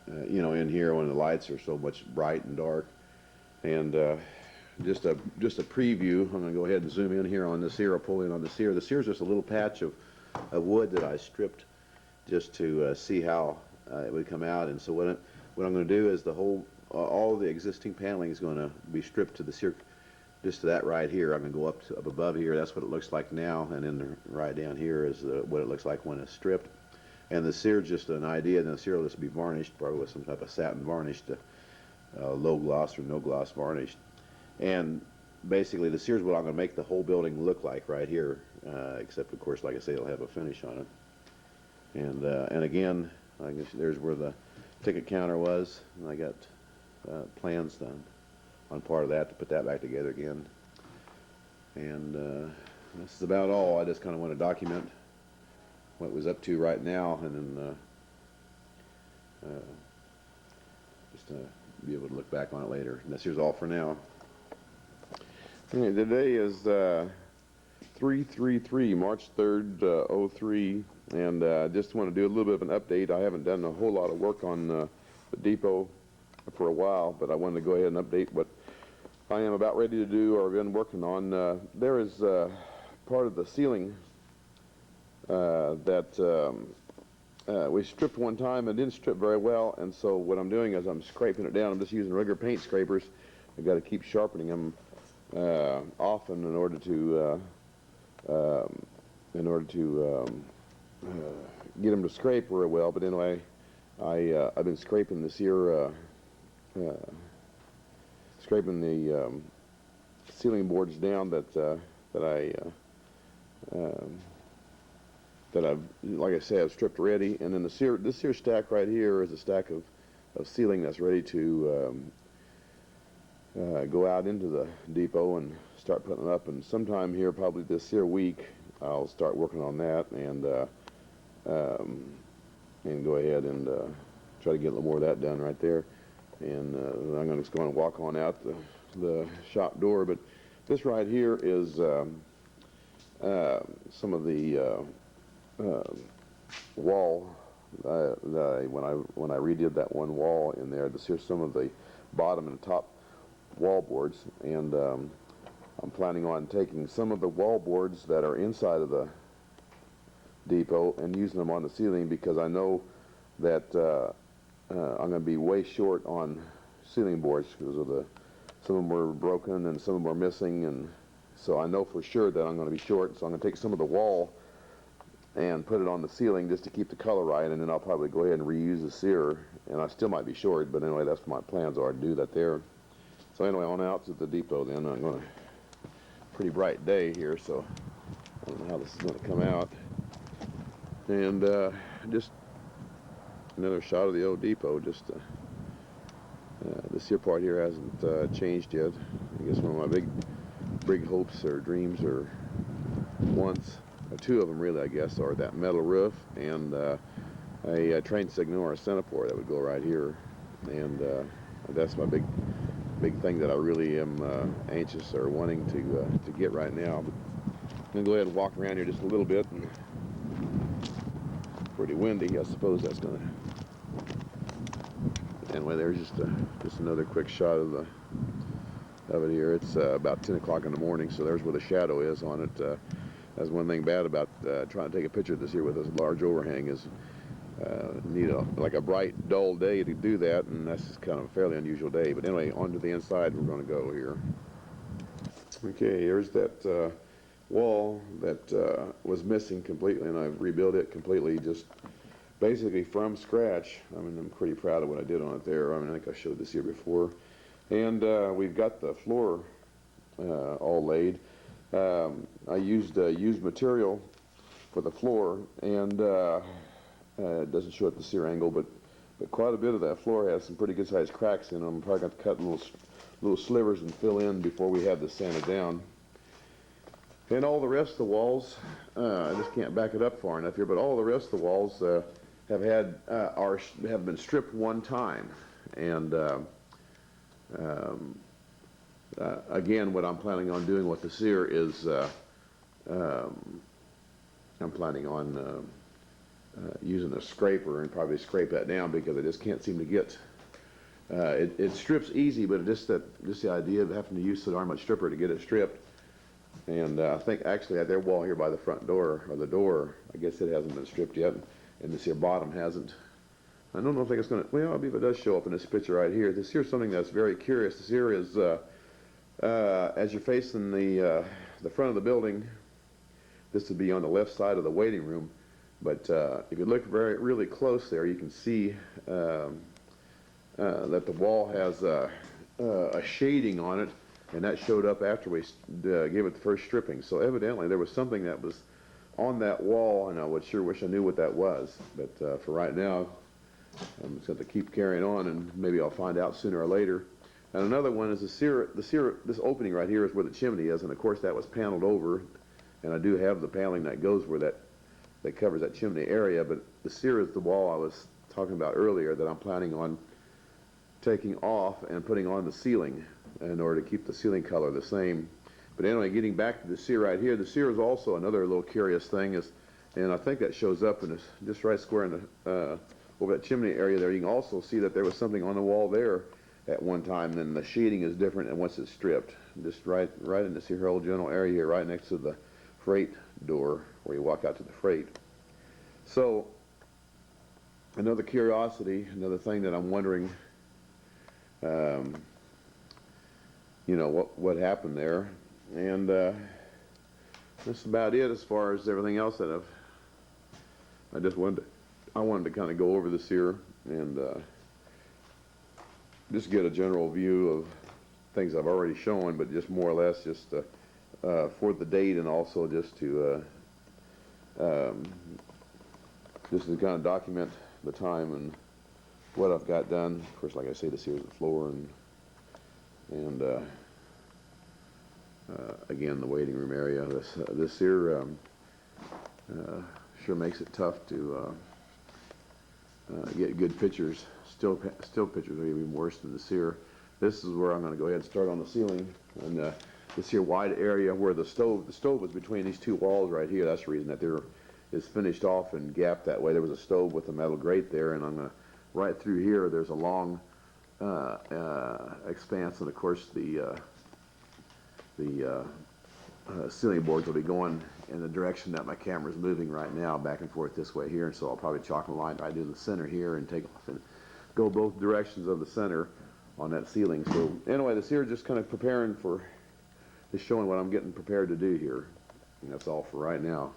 in here when the lights are so much bright and dark. And just a preview. I'm going to go ahead and zoom in here on this here. I'll pull in on this here. This here is just a little patch of wood that I stripped just to see how it would come out. And so what I'm going to do is all the existing paneling is going to be stripped to the sear just to that right here. I'm going to go up above here. That's what it looks like now, and then right down here is what it looks like when it's stripped. And the sear is just an idea. And the sear will just be varnished, probably with some type of satin varnish, low gloss or no gloss varnish. And basically, the sear is what I'm going to make the whole building look like right here. Except, of course, like I say, it'll have a finish on it. And again, I guess there's where the ticket counter was. And I got plans done on part of that to put that back together again. And this is about all. I just kind of want to document what was up to right now, and then just to be able to look back on it later. And this here's all for now. Okay, today is 3/3/3, March 3rd, 03, and just want to do a little bit of an update. I haven't done a whole lot of work on the depot for a while, but I wanted to go ahead and update what I am about ready to do or been working on. There is part of the ceiling that we stripped one time and didn't strip very well, and so what I'm doing is I'm scraping it down. I'm just using regular paint scrapers. I've got to keep sharpening them often in order to get them to scrape very well. But anyway, I've been scraping this here, scraping the ceiling boards down that I've, like I say, I've stripped ready. And then this here stack right here is a stack of ceiling that's ready to go out into the depot and start putting them up. And sometime here, probably this here week, I'll start working on that and go ahead and try to get a little more of that done right there. And I'm going to just go and walk on out the shop door. But this right here is some of the wall when I redid that one wall in there. This here's some of the bottom and top wall boards, and I'm planning on taking some of the wall boards that are inside of the depot and using them on the ceiling, because I know that I'm going to be way short on ceiling boards because of some of them were broken and some of them were missing, and so I know for sure that I'm going to be short. So I'm going to take some of the wall and put it on the ceiling just to keep the color right, and then I'll probably go ahead and reuse the sear, and I still might be short, but anyway, that's what my plans are, to do that there. So anyway, on out to the depot then. I'm going to, pretty bright day here, so I don't know how this is going to come out. And just another shot of the old depot. Just this here part here hasn't changed yet. I guess one of my big hopes or dreams or wants, two of them really, I guess, are that metal roof and a train signal or a centipore that would go right here. And that's my big thing that I really am anxious or wanting to get right now. But I'm going to go ahead and walk around here just a little bit. And pretty windy. I suppose that's going to... Anyway, there's just another quick shot of it here. It's about 10 o'clock in the morning, so there's where the shadow is on it. That's one thing bad about trying to take a picture of this here with this large overhang is need like a bright, dull day to do that, and that's just kind of a fairly unusual day. But anyway, onto the inside we're going to go here. Okay, here's that wall that was missing completely, and I've rebuilt it completely, just basically from scratch. I mean, I'm pretty proud of what I did on it there. I mean, I think I showed this here before. And we've got the floor all laid. I used used material for the floor, and it doesn't show at the sear angle, but quite a bit of that floor has some pretty good sized cracks in them. I'm probably going to cut little slivers and fill in before we have this sanded down. And all the rest of the walls, I just can't back it up far enough here, but all the rest of the walls have been stripped one time. And again, what I'm planning on doing with the sear is I'm planning on using a scraper and probably scrape that down, because I just can't seem to get it strips easy, but just the idea of having to use the darn much stripper to get it stripped. And I think actually at their wall here by the front door, or the door, I guess it hasn't been stripped yet, and this here bottom hasn't. I don't know if it's going to, well, I believe it does show up in this picture right here. This here's something that's very curious. This here is As you're facing the front of the building, this would be on the left side of the waiting room. But if you look really close there, you can see that the wall has a shading on it, and that showed up after we gave it the first stripping. So evidently there was something that was on that wall, and I would sure wish I knew what that was. But for right now, I'm just going to keep carrying on, and maybe I'll find out sooner or later. And another one is this opening right here is where the chimney is, and of course that was paneled over, and I do have the paneling that goes where that covers that chimney area. But the sear is the wall I was talking about earlier that I'm planning on taking off and putting on the ceiling in order to keep the ceiling color the same. But anyway, getting back to the sear right here, the sear is also another little curious thing, and I think that shows up in this, just right square in the over that chimney area there. You can also see that there was something on the wall there at one time, and the shading is different and once it's stripped. Just right in this here whole general area here, right next to the freight door where you walk out to the freight. So another curiosity, another thing that I'm wondering, you know, what happened there. And that's about it as far as everything else that I wanted to kind of go over this here and just get a general view of things I've already shown, but just more or less just for the date, and also just to kind of document the time and what I've got done. Of course, like I say, this here's the floor, and again, the waiting room area. This here sure makes it tough to get good pictures. Still pictures are even worse than this here. This is where I'm going to go ahead and start on the ceiling. And this here wide area where the stove was between these two walls right here. That's the reason that there is finished off and gapped that way. There was a stove with a metal grate there, and I'm going to, right through here, there's a long expanse, and of course the ceiling boards will be going in the direction that my camera's moving right now, back and forth this way here. And so I'll probably chalk a line right in the center here and take off and go both directions of the center on that ceiling. So anyway, this here just kind of preparing for, just showing what I'm getting prepared to do here. And that's all for right now.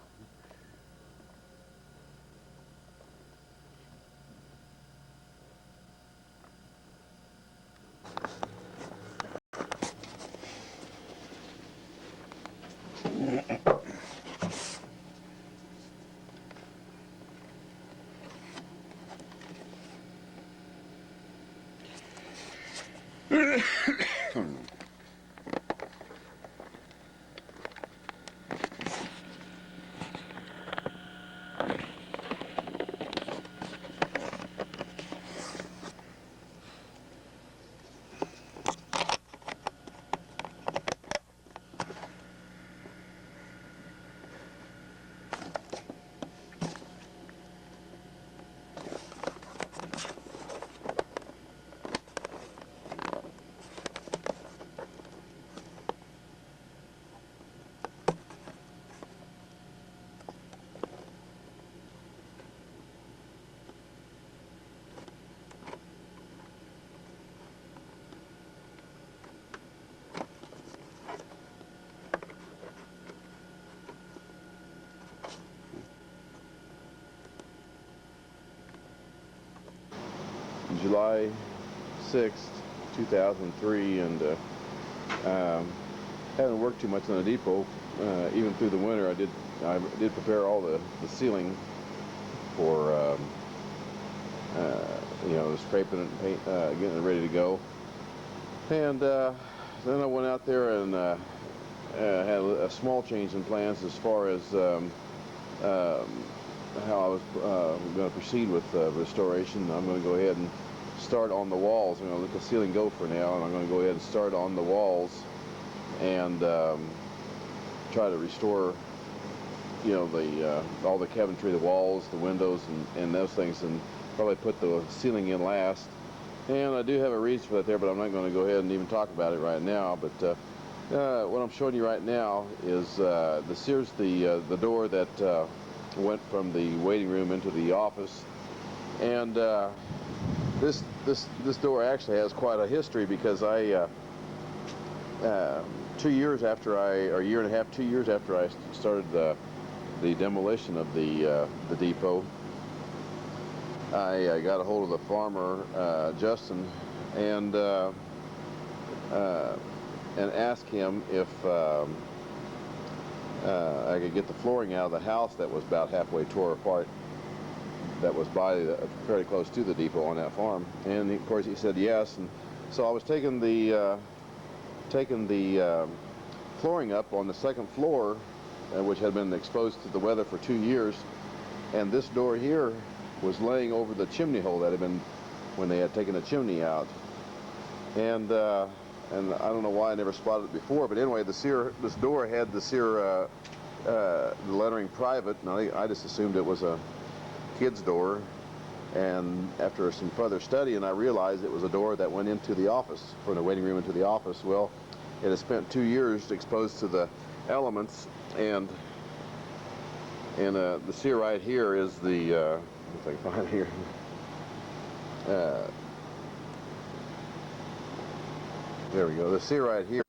July 6th, 2003, and haven't worked too much on the depot. Even through the winter, I did prepare all the ceiling for you know, scraping it and paint, getting it ready to go. And then I went out there and had a small change in plans as far as how I was going to proceed with restoration. I'm going to go ahead and start on the walls. I'm going to let the ceiling go for now, and I'm going to go ahead and start on the walls and try to restore, you know, all the cabinetry, the walls, the windows, and those things, and probably put the ceiling in last. And I do have a reason for that there, but I'm not going to go ahead and even talk about it right now. But what I'm showing you right now is here's the door that went from the waiting room into the office, and this door actually has quite a history, because 2 years after or a year and a half, 2 years after I started the demolition of the depot, I got a hold of the farmer, Justin, and asked him if I could get the flooring out of the house that was about halfway tore apart, that was very close to the depot on that farm. And of course he said yes. And so I was taking the flooring up on the second floor, which had been exposed to the weather for 2 years, and this door here was laying over the chimney hole that had been when they had taken the chimney out. And I don't know why I never spotted it before, but anyway, this door had the lettering private, and I just assumed it was a kid's door. And after some further study, and I realized it was a door that went into the office, from the waiting room into the office. Well, it had spent 2 years exposed to the elements, and the sear right here is the, if I can find it here, there we go, the sear right here